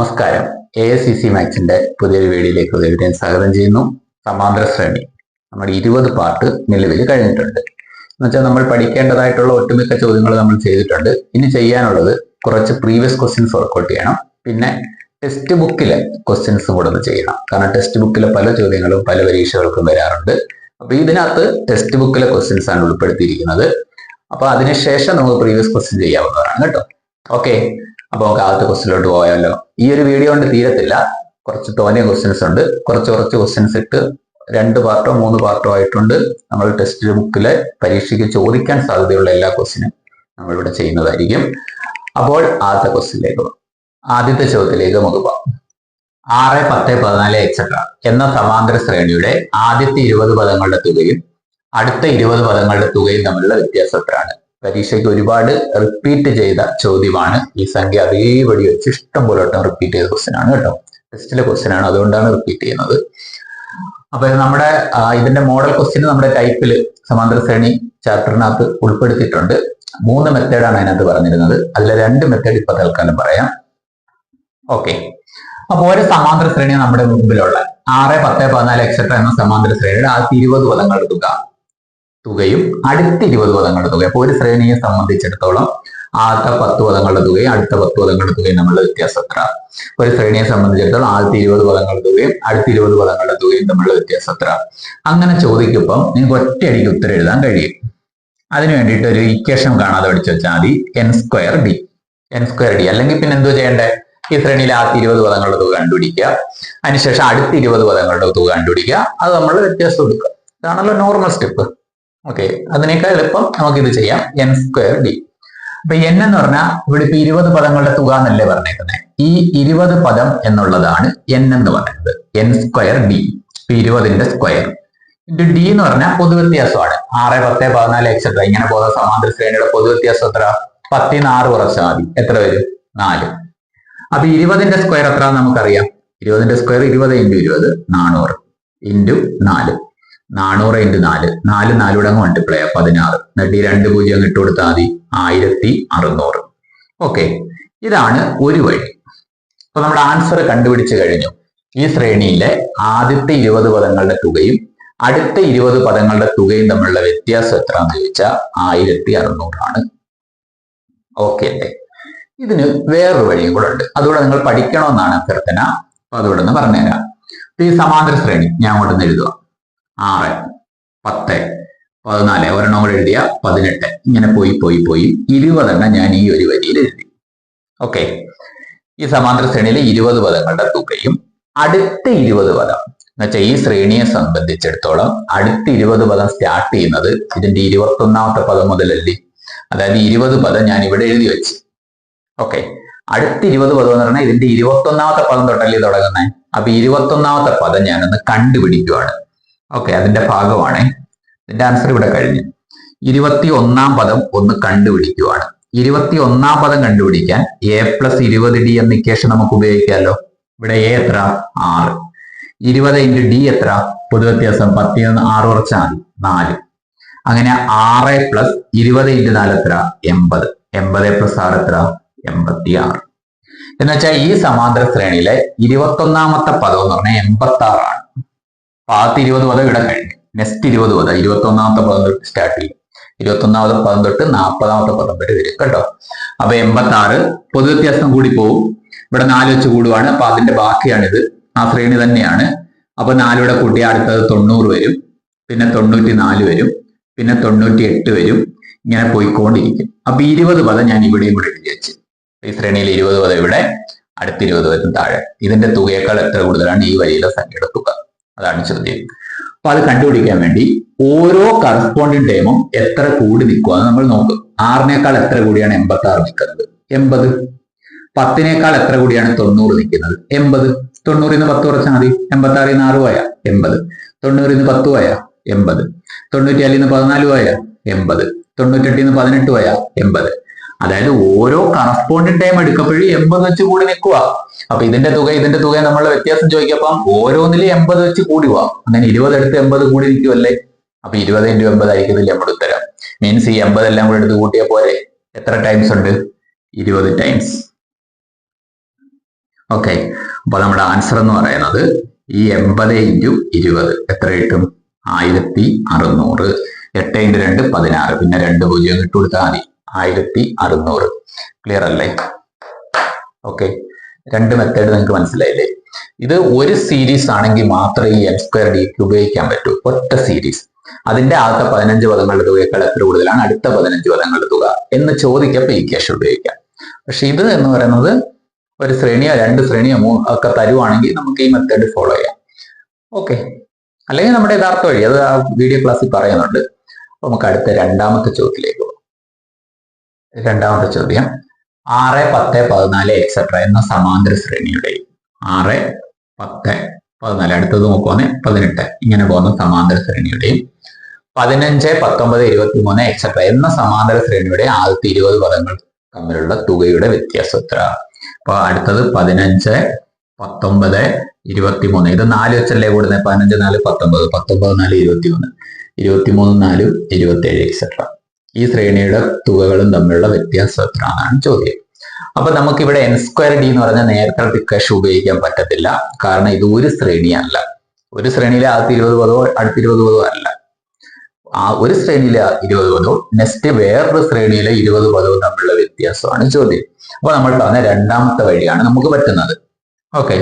നമസ്കാരം. ASCC മാത്സിന്റെ പുതിയൊരു വീഡിയോയിലേക്ക് ഉദയവിനെ സ്വാഗതം ചെയ്യുന്നു. സമാന്തര ശ്രേണി നമ്മുടെ 20 പാർട്ട് നിലവിൽ കഴിഞ്ഞിട്ടുണ്ട്. എന്നുവെച്ചാൽ നമ്മൾ പഠിക്കേണ്ടതായിട്ടുള്ള ഒട്ടുമിക്ക ചോദ്യങ്ങൾ നമ്മൾ ചെയ്തിട്ടുണ്ട്. ഇനി ചെയ്യാനുള്ളത് കുറച്ച് പ്രീവിയസ് ക്വസ്റ്റ്യൻസ് വർക്കൗട്ട് ചെയ്യണം. പിന്നെ ടെക്സ്റ്റ് ബുക്കിലെ ക്വസ്റ്റ്യൻസും കൂടെ ഒന്ന് ചെയ്യണം. കാരണം ടെക്സ്റ്റ് ബുക്കിലെ പല ചോദ്യങ്ങളും പല പരീക്ഷകൾക്കും വരാറുണ്ട്. അപ്പൊ ഇതിനകത്ത് ടെക്സ്റ്റ് ബുക്കിലെ ക്വസ്റ്റ്യൻസ് ആണ് ഉൾപ്പെടുത്തിയിരിക്കുന്നത്. അപ്പൊ അതിനുശേഷം നമുക്ക് പ്രീവിയസ് ക്വസ്റ്റ്യൻ ചെയ്യാവുന്നതാണ് കേട്ടോ. ഓക്കെ, അപ്പൊ നമുക്ക് ആദ്യത്തെ ക്വസ്റ്റ്യനിലോട്ട് പോയാലോ. ഈ ഒരു വീഡിയോ കൊണ്ട് തീരത്തില്ല, കുറച്ച് തോന്നിയ ക്വസ്റ്റ്യൻസ് ഉണ്ട്. കുറച്ച് ക്വസ്റ്റ്യൻസ് ഇട്ട് 2 പാർട്ടോ 3 പാർട്ടോ ആയിട്ടുണ്ട്. നമ്മൾ ടെക്സ്റ്റ് ബുക്കിലെ പരീക്ഷയ്ക്ക് ചോദിക്കാൻ സാധ്യതയുള്ള എല്ലാ ക്വസ്റ്റ്യനും നമ്മളിവിടെ ചെയ്യുന്നതായിരിക്കും. അപ്പോൾ ആദ്യത്തെ ക്വസ്റ്റ്യനിലേക്ക് പോകാം. ആദ്യത്തെ ചോദ്യത്തിലേക്ക് നമുക്ക് പോകാം. 6, 10, 14 എക്സെട്ര എന്ന സമാന്തര ശ്രേണിയുടെ ആദ്യത്തെ 20 പദങ്ങളുടെ തുകയും അടുത്ത 20 പദങ്ങളുടെ തുകയും തമ്മിലുള്ള വ്യത്യാസം എത്രയാണ്? പരീക്ഷയ്ക്ക് ഒരുപാട് റിപ്പീറ്റ് ചെയ്ത ചോദ്യമാണ്. ഈ സംഖ്യ അതേപടി വെച്ച് ഇഷ്ടം പോലെ വട്ടം റിപ്പീറ്റ് ചെയ്ത ക്വസ്റ്റ്യൻ ആണ് കേട്ടോ. ടെസ്റ്റിലെ ക്വസ്റ്റ്യൻ ആണ്, അതുകൊണ്ടാണ് റിപ്പീറ്റ് ചെയ്യുന്നത്. അപ്പൊ നമ്മുടെ ഇതിന്റെ മോഡൽ ക്വസ്റ്റ്യൻ നമ്മുടെ ടൈപ്പിൽ സമാന്തര ശ്രേണി ചാപ്റ്ററിനകത്ത് ഉൾപ്പെടുത്തിയിട്ടുണ്ട്. 3 മെത്തേഡാണ് അതിനകത്ത് പറഞ്ഞിരുന്നത്. അതിൽ 2 മെത്തേഡ് ഇപ്പൊ തൽക്കാലം പറയാം. ഓക്കെ, അപ്പൊ ഒരു സമാന്തര ശ്രേണി നമ്മുടെ മുമ്പിലുള്ള 6, 10, 14 എക്സെട്ര എന്ന സമാന്തര ശ്രേണിയുടെ ആദ്യത്തെ 20 പദങ്ങളുടെ തുകയും അടുത്ത 20 പദങ്ങളുടെ തുക. അപ്പൊ ഒരു ശ്രേണിയെ സംബന്ധിച്ചിടത്തോളം ആദ്യത്തെ 10 പദങ്ങളുടെ തുകയും അടുത്ത 10 പദങ്ങളുടെ തുകയും തമ്മിലുള്ള വ്യത്യാസം എത്ര? ഒരു ശ്രേണിയെ സംബന്ധിച്ചിടത്തോളം ആദ്യത്തെ 20 പദങ്ങളുടെ തുകയും അടുത്ത 20 പദങ്ങളുടെ തുകയും തമ്മിലുള്ള വ്യത്യാസം എത്ര? അങ്ങനെ ചോദിക്കുമ്പം നിങ്ങൾക്ക് ഒറ്റയടിക്ക് ഉത്തരം എഴുതാൻ കഴിയും. അതിനു വേണ്ടിയിട്ട് ഒരു ഇക്വേഷൻ കാണാതെ പഠിച്ചു വെച്ചാൽ മതി. n²d അല്ലെങ്കിൽ പിന്നെ എന്തോ ചെയ്യേണ്ടേ? ഈ ശ്രേണിയിലെ ആദ്യത്തെ 20 പദങ്ങളുടെ തുക കണ്ടുപിടിക്കുക. അതിനുശേഷം അടുത്ത 20 പദങ്ങളുടെ തുക കണ്ടുപിടിക്കുക. അത് നമ്മൾ വ്യത്യാസം എടുക്കുക. ഇതാണല്ലോ നോർമൽ സ്റ്റെപ്പ്. ഓക്കെ, അതിനേക്കാൾ എളുപ്പം നമുക്ക് ഇത് ചെയ്യാം. n²d. അപ്പൊ n എന്ന് പറഞ്ഞാൽ ഇവിടെ ഇപ്പൊ 20 പദങ്ങളുടെ തുക എന്നല്ലേ പറഞ്ഞേക്കുന്നത്. ഈ 20 പദം എന്നുള്ളതാണ് n എന്ന് പറയുന്നത്. n²d, 20ന്റെ സ്ക്വയർ ഇൻറ്റു d എന്ന് പറഞ്ഞാൽ പൊതുവ്യത്യാസമാണ്. 6, 10, 14 എക്സെട്ര ഇങ്ങനെ പോകുന്ന സമാന്തര ശ്രേണിയുടെ പൊതുവ്യത്യാസം എത്ര? 10 ന് 6 കുറച്ചാൽ മതി. എത്ര വരും? 4. അപ്പൊ 20ന്റെ സ്ക്വയർ എത്ര നമുക്കറിയാം. 20ന്റെ സ്ക്വയർ 20 × 20 400 ഇൻറ്റു 4. 400 × 4, 4 4 മൾട്ടിപ്ലൈ 16. എന്നിട്ട് ഈ 2 0 ഇട്ട് കൊടുത്താൽ മതി. 1600. ഓക്കെ, ഇതാണ് ഒരു വഴി. അപ്പൊ നമ്മുടെ ആൻസർ കണ്ടുപിടിച്ചു കഴിഞ്ഞു. ഈ ശ്രേണിയിലെ ആദ്യത്തെ 20 പദങ്ങളുടെ തുകയും അടുത്ത 20 പദങ്ങളുടെ തുകയും തമ്മിലുള്ള വ്യത്യാസം എത്രയാണെന്ന് ചോദിച്ചാൽ 1600 ആണ്. ഓക്കെ അല്ലേ? ഇതിന് വേറൊരു വഴിയും കൂടെ ഉണ്ട്. അതുകൂടെ നിങ്ങൾ പഠിക്കണമെന്നാണ് അഭ്യർത്ഥന. അപ്പൊ അതുകൂടെ ഒന്ന് പറഞ്ഞുതരാം. ഈ സമാന്തര ശ്രേണി ഞാൻ അങ്ങോട്ടൊന്ന് എഴുതുക. 6, 10, 14 ഒരെണ്ണം കൂടെ എഴുതിയ 18. ഇങ്ങനെ പോയി 20 എണ്ണം ഞാൻ ഈ ഒരു വരിയിൽ എഴുതി. ഓക്കെ, ഈ സമാന്തര ശ്രേണിയിലെ 20 പദങ്ങളുടെ തുകയും അടുത്ത 20 പദം എന്നുവെച്ചാൽ ഈ ശ്രേണിയെ സംബന്ധിച്ചിടത്തോളം അടുത്ത 20 പദം സ്റ്റാർട്ട് ചെയ്യുന്നത് ഇതിന്റെ 21ാമത്തെ പദം മുതലല്ലേ. അതായത് 20 പദം ഞാൻ ഇവിടെ എഴുതി വെച്ച്. ഓക്കെ, അടുത്ത 20 പദം എന്ന് പറഞ്ഞാൽ ഇതിന്റെ 21ാമത്തെ പദം തൊട്ടല്ലേ തുടങ്ങുന്നത്. അപ്പൊ 21ാമത്തെ പദം ഞാനൊന്ന് കണ്ടുപിടിക്കുവാണ്. ഓക്കെ, അതിന്റെ ഭാഗമാണ്. ഇതിന്റെ ആൻസർ ഇവിടെ കഴിഞ്ഞു. 21ാം പദം ഒന്ന് കണ്ടുപിടിക്കുവാണ്. 21ാം പദം കണ്ടുപിടിക്കാൻ a+20d എന്ന ഇക്വേഷൻ നമുക്ക് ഉപയോഗിക്കാമല്ലോ. ഇവിടെ a എത്ര? 6. 20 × d എത്ര? പൊതുവ്യത്യാസം 10 ന് 6 കുറച്ചാൽ മതി 4. അങ്ങനെ 6 + 20 × 4 എത്ര? 80. 80 + 6 എത്ര? 86. എന്നുവെച്ചാൽ ഈ സമാന്തര ശ്രേണിയിലെ 21ാമത്തെ പദം എന്ന് പറഞ്ഞാൽ 86 ആണ്. ആദ്യത്തെ 20 പദം ഇവിടെ കഴിഞ്ഞു. നെക്സ്റ്റ് 20 പദം 21ാമത്തെ പദം തൊട്ട് സ്റ്റാർട്ട് ചെയ്യും. 21ാമത്തെ പദം തൊട്ട് 40ാമത്തെ പദം വരെ വരും കേട്ടോ. അപ്പൊ 86 പൊതുവ്യത്യാസം കൂടി പോവും. ഇവിടെ 4 വെച്ച് കൂടുവാണ്. അപ്പൊ അതിന്റെ ബാക്കിയാണിത്. ആ ശ്രേണി തന്നെയാണ്. അപ്പൊ 4 ഇവിടെ കൂട്ടിയാൽ അടുത്തത് 90 വരും. പിന്നെ 94 വരും. പിന്നെ 98 വരും. ഇങ്ങനെ പോയിക്കൊണ്ടിരിക്കും. അപ്പൊ 20 പദം ഞാൻ ഇവിടെയും കൂടെ എഴുതി വെച്ച്. ഈ ശ്രേണിയിൽ 20 പദം ഇവിടെ, അടുത്ത 20 പദം താഴെ. ഇതിന്റെ തുകയേക്കാൾ എത്ര കൂടുതലാണ് ഈ വരിയിലെ സംഖ്യയുടെ തുക? അതാണ് ചോദ്യം. അപ്പൊ അത് കണ്ടുപിടിക്കാൻ വേണ്ടി ഓരോ കറസ്പോണ്ടിങ് ടൈമും എത്ര കൂടി നിൽക്കുക നമ്മൾ നോക്കും. 6നേക്കാൾ എത്ര കൂടിയാണ് 86 നിൽക്കുന്നത്? 80. 10നേക്കാൾ എത്ര കൂടിയാണ് 90 നിൽക്കുന്നത്? 80. 90 ന്ന് 10 കുറച്ചാൽ മതി. 86 ന്ന് 6 പോയ 80. 90 ന്ന് 10 പോയ 80. 94 ന്ന് 14 പോയ 80. 98 ന്ന് 18 പോയ 80. അതായത് ഓരോ കറസ്പോണ്ടിങ് ടൈം എടുക്കപ്പോഴും 80 വെച്ച് കൂടി നിൽക്കുക. അപ്പൊ ഇതിന്റെ തുക നമ്മളുടെ വ്യത്യാസം ചോദിക്കപ്പം ഓരോന്നിലും 80 വെച്ച് കൂടി പോവാം. അങ്ങനെ 20 എടുത്ത് 80 കൂടി നിൽക്കുമല്ലേ. അപ്പൊ 20 × 80 ആയിരിക്കും ഇതിൽ നമ്മുടെ ഉത്തരം. മീൻസ് ഈ 80 എല്ലാം കൂടെ എടുത്ത് കൂട്ടിയാൽ പോരെ. എത്ര ടൈംസ് ഉണ്ട്? 20 ടൈംസ്. ഓക്കെ, അപ്പൊ നമ്മുടെ ആൻസർ എന്ന് പറയുന്നത് ഈ 80 × 20 എത്ര കിട്ടും? 1600. 8 × 2 16, പിന്നെ 2 0 ഇട്ട് കൊടുത്താൽ മതി. 1600. ക്ലിയർ അല്ലേ? ഓക്കെ, രണ്ട് മെത്തേഡ് നിങ്ങൾക്ക് മനസ്സിലായില്ലേ? ഇത് ഒരു സീരീസ് ആണെങ്കിൽ മാത്രമേ ഈ m²d ഉപയോഗിക്കാൻ പറ്റൂ. ഒറ്റ സീരീസ്. അതിന്റെ ആദ്യത്തെ 15 പദങ്ങളുടെ തുകയേക്കാൾ എത്ര കൂടുതലാണ് അടുത്ത 15 പദങ്ങളുടെ തുക എന്ന് ചോദിക്കപ്പോൾ ഈ ഇക്വേഷൻ ഉപയോഗിക്കാം. പക്ഷെ ഇത് എന്ന് പറയുന്നത് ഒരു ശ്രേണിയോ 2 ശ്രേണിയോ 3 ഒക്കെ തരുവാണെങ്കിൽ നമുക്ക് ഈ മെത്തേഡ് ഫോളോ ചെയ്യാം. ഓക്കെ, അല്ലെങ്കിൽ നമ്മുടെ യഥാർത്ഥ വഴി, അത് ആ വീഡിയോ ക്ലാസ്സിൽ പറയുന്നുണ്ട്. അപ്പൊ നമുക്ക് അടുത്ത രണ്ടാമത്തെ ചോദ്യത്തിലേക്ക് പോകാം. രണ്ടാമത്തെ ചോദ്യം 6, 10, 14 എക്സെട്ര എന്ന സമാന്തര ശ്രേണിയുടെയും 6, 10, 14 അടുത്തത് നോക്കുവാണെങ്കിൽ 18 ഇങ്ങനെ പോകുന്ന സമാന്തര ശ്രേണിയുടെയും 15, 19, 23 എക്സെട്ര എന്ന സമാന്തര ശ്രേണിയുടെ ആദ്യത്തെ 20 പദങ്ങൾ തമ്മിലുള്ള തുകയുടെ വ്യത്യാസം എത്ര? അപ്പൊ അടുത്തത് 15, 19, 23. ഇത് 4 വെച്ചല്ലേ കൂടുന്നത്? 15, 4, 19, 19, 4, 23, 23, 4, 27 എക്സെട്ര. ഈ ശ്രേണിയുടെ തുകകളും തമ്മിലുള്ള വ്യത്യാസം എത്ര എന്നാണ് ചോദ്യം. അപ്പൊ നമുക്കിവിടെ n²d എന്ന് പറഞ്ഞ നേരത്തെ ഇക്വേഷൻ ഉപയോഗിക്കാൻ പറ്റത്തില്ല. കാരണം ഇത് ഒരു ശ്രേണിയല്ല. ഒരു ശ്രേണിയിലെ ആദ്യത്തെ 20 പദവും അടുത്ത 20 പദവും അല്ല. ആ ഒരു ശ്രേണിയിലെ 20 പദവും നെക്സ്റ്റ് വേറൊരു ശ്രേണിയിലെ 20 പദവും തമ്മിലുള്ള വ്യത്യാസമാണ് ചോദ്യം. അപ്പൊ നമ്മൾ പറഞ്ഞ രണ്ടാമത്തെ വഴിയാണ് നമുക്ക് പറ്റുന്നത്. ഓക്കെ,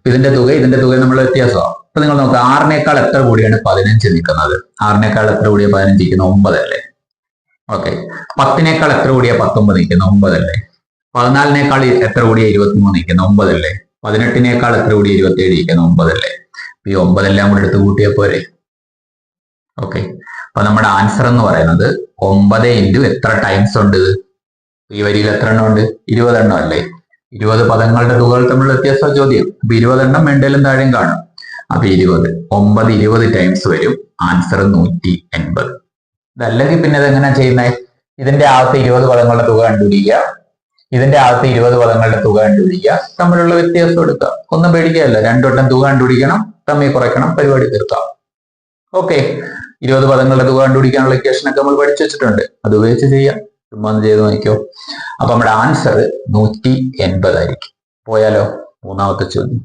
ഇതിന്റെ തുക തമ്മിലുള്ള വ്യത്യാസമാണ്. അപ്പൊ നിങ്ങൾ നോക്കുക, 6നേക്കാൾ എത്ര കൂടിയാണ് 15 നിൽക്കുന്നത്? 6നേക്കാൾ എത്ര കൂടിയ 15 നിൽക്കുന്നത്? 9 അല്ലേ? ഓക്കെ, 10നേക്കാൾ എത്ര കൂടിയ 19 നിൽക്കുന്നത്? 9 അല്ലേ? 14നേക്കാൾ എത്ര കൂടിയ 23 നിൽക്കുന്നത്? 9 അല്ലേ? 18നേക്കാൾ എത്ര കൂടിയ 27 നിൽക്കുന്നത്? 9 അല്ലേ? ഈ 9 എല്ലാം കൂടെ എടുത്ത് കൂട്ടിയാൽ പോരെ? ഓക്കെ, അപ്പൊ നമ്മുടെ ആൻസർ എന്ന് പറയുന്നത് 9 × എത്ര ടൈംസ് ഉണ്ട്? ഈ വരിയിൽ എത്ര എണ്ണം ഉണ്ട്? 20 എണ്ണം അല്ലേ? 20 പദങ്ങളുടെ തുകകൾ തമ്മിലുള്ള വ്യത്യാസം ചോദ്യം. അപ്പൊ 20 എണ്ണം മേണ്ടേലും താഴെയും കാണും. അപ്പൊ 20 9 20 ടൈംസ് വരും. ആൻസർ 180. ഇതല്ലെങ്കിൽ പിന്നെ ഇതെങ്ങനെയാ ചെയ്യുന്നത്? ഇതിന്റെ ആദ്യത്തെ 20 പദങ്ങളുടെ തുക കണ്ടുപിടിക്കുക, ഇതിന്റെ ആദ്യത്തെ 20 പദങ്ങളുടെ തുക കണ്ടുപിടിക്കുക, തമ്മിലുള്ള വ്യത്യാസം എടുക്കുക. ഒന്നും പേടിക്കുകയല്ല, രണ്ടുവട്ടം തുക കണ്ടുപിടിക്കണം, തമ്മിൽ കുറയ്ക്കണം, പരിപാടി തീർക്കാം. ഓക്കെ, 20 പദങ്ങളുടെ തുക കണ്ടുപിടിക്കാനുള്ള ഇക്വേഷനൊക്കെ നമ്മൾ പഠിച്ചു വെച്ചിട്ടുണ്ട്. അത് ഉപയോഗിച്ച് ചെയ്യാം. ചുമ്മാ ഒന്ന് ചെയ്ത് നോക്കിയോ. അപ്പൊ നമ്മുടെ ആൻസർ 180 ആയിരിക്കും. പോയാലോ? മൂന്നാമത്തെ ചോദ്യം.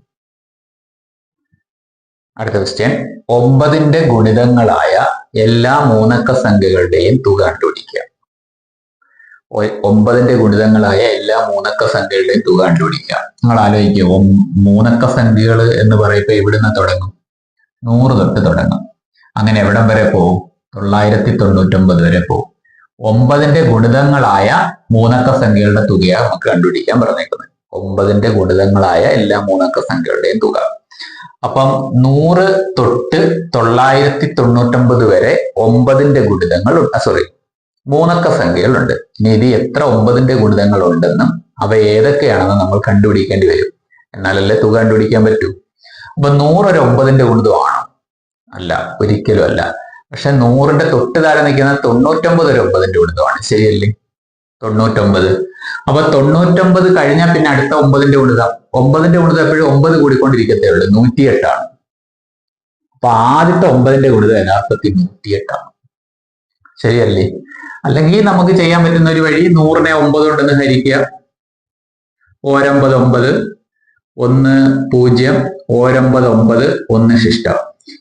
അടുത്ത ക്വസ്റ്റ്യൻ, 9ന്റെ ഗുണിതങ്ങളായ എല്ലാ മൂന്നക്ക സംഖ്യകളുടെയും തുക കണ്ടുപിടിക്കുക. 9ന്റെ ഗുണിതങ്ങളായ എല്ലാ മൂന്നക്ക സംഖ്യകളുടെയും തുക കണ്ടുപിടിക്കുക. നിങ്ങൾ ആലോചിക്കുക, മൂന്നക്ക സംഖ്യകൾ എന്ന് പറയുമ്പോൾ എവിടുന്ന് തുടങ്ങും? 100 തൊട്ട് തുടങ്ങും. അങ്ങനെ എവിടം വരെ പോകും? 999 വരെ പോകും. 9ന്റെ ഗുണിതങ്ങളായ മൂന്നക്ക സംഖ്യകളുടെ തുകയാണ് നമുക്ക് കണ്ടുപിടിക്കാൻ പറഞ്ഞേക്കുന്നത്. 9ന്റെ ഗുണിതങ്ങളായ എല്ലാ മൂന്നക്ക സംഖ്യകളുടെയും തുക. അപ്പം 100 തൊട്ട് 999 വരെ 9ന്റെ ഗുണിതങ്ങൾ, മൂന്നക്ക സംഖ്യകളുണ്ട്. ഇനി ഇത് എത്ര 9ന്റെ ഗുണിതങ്ങൾ ഉണ്ടെന്നും അവ ഏതൊക്കെയാണെന്ന് നമ്മൾ കണ്ടുപിടിക്കേണ്ടി വരും. എന്നാലല്ലേ തുക കണ്ടുപിടിക്കാൻ പറ്റൂ. അപ്പൊ 100 ഒരു 9ന്റെ ഗുണിതമാണോ? അല്ല, ഒരിക്കലും അല്ല. പക്ഷെ 100ന്റെ തൊട്ട് താഴെ നിൽക്കുന്ന 99 ഒരു 9ന്റെ ഗുണിതമാണ്. ശരിയല്ലേ? 99. അപ്പൊ 99 കഴിഞ്ഞാൽ പിന്നെ അടുത്ത 9ന്റെ ഗുണിതം. 9ന്റെ ഗുണിതം എപ്പോഴും 9 കൂടിക്കൊണ്ടിരിക്കത്തേ ഉള്ളൂ. 108 ആണ്. അപ്പൊ ആദ്യത്തെ 9ന്റെ ഗുണിതം യഥാർത്ഥത്തിൽ 108 ആണ്. ശരിയല്ലേ? അല്ലെങ്കിൽ നമുക്ക് ചെയ്യാൻ പറ്റുന്ന ഒരു വഴി 100നെ 9 കൊണ്ടൊന്ന് ഹരിക്കുക. 9 9 1 0 9 1 ശിഷ്ടം.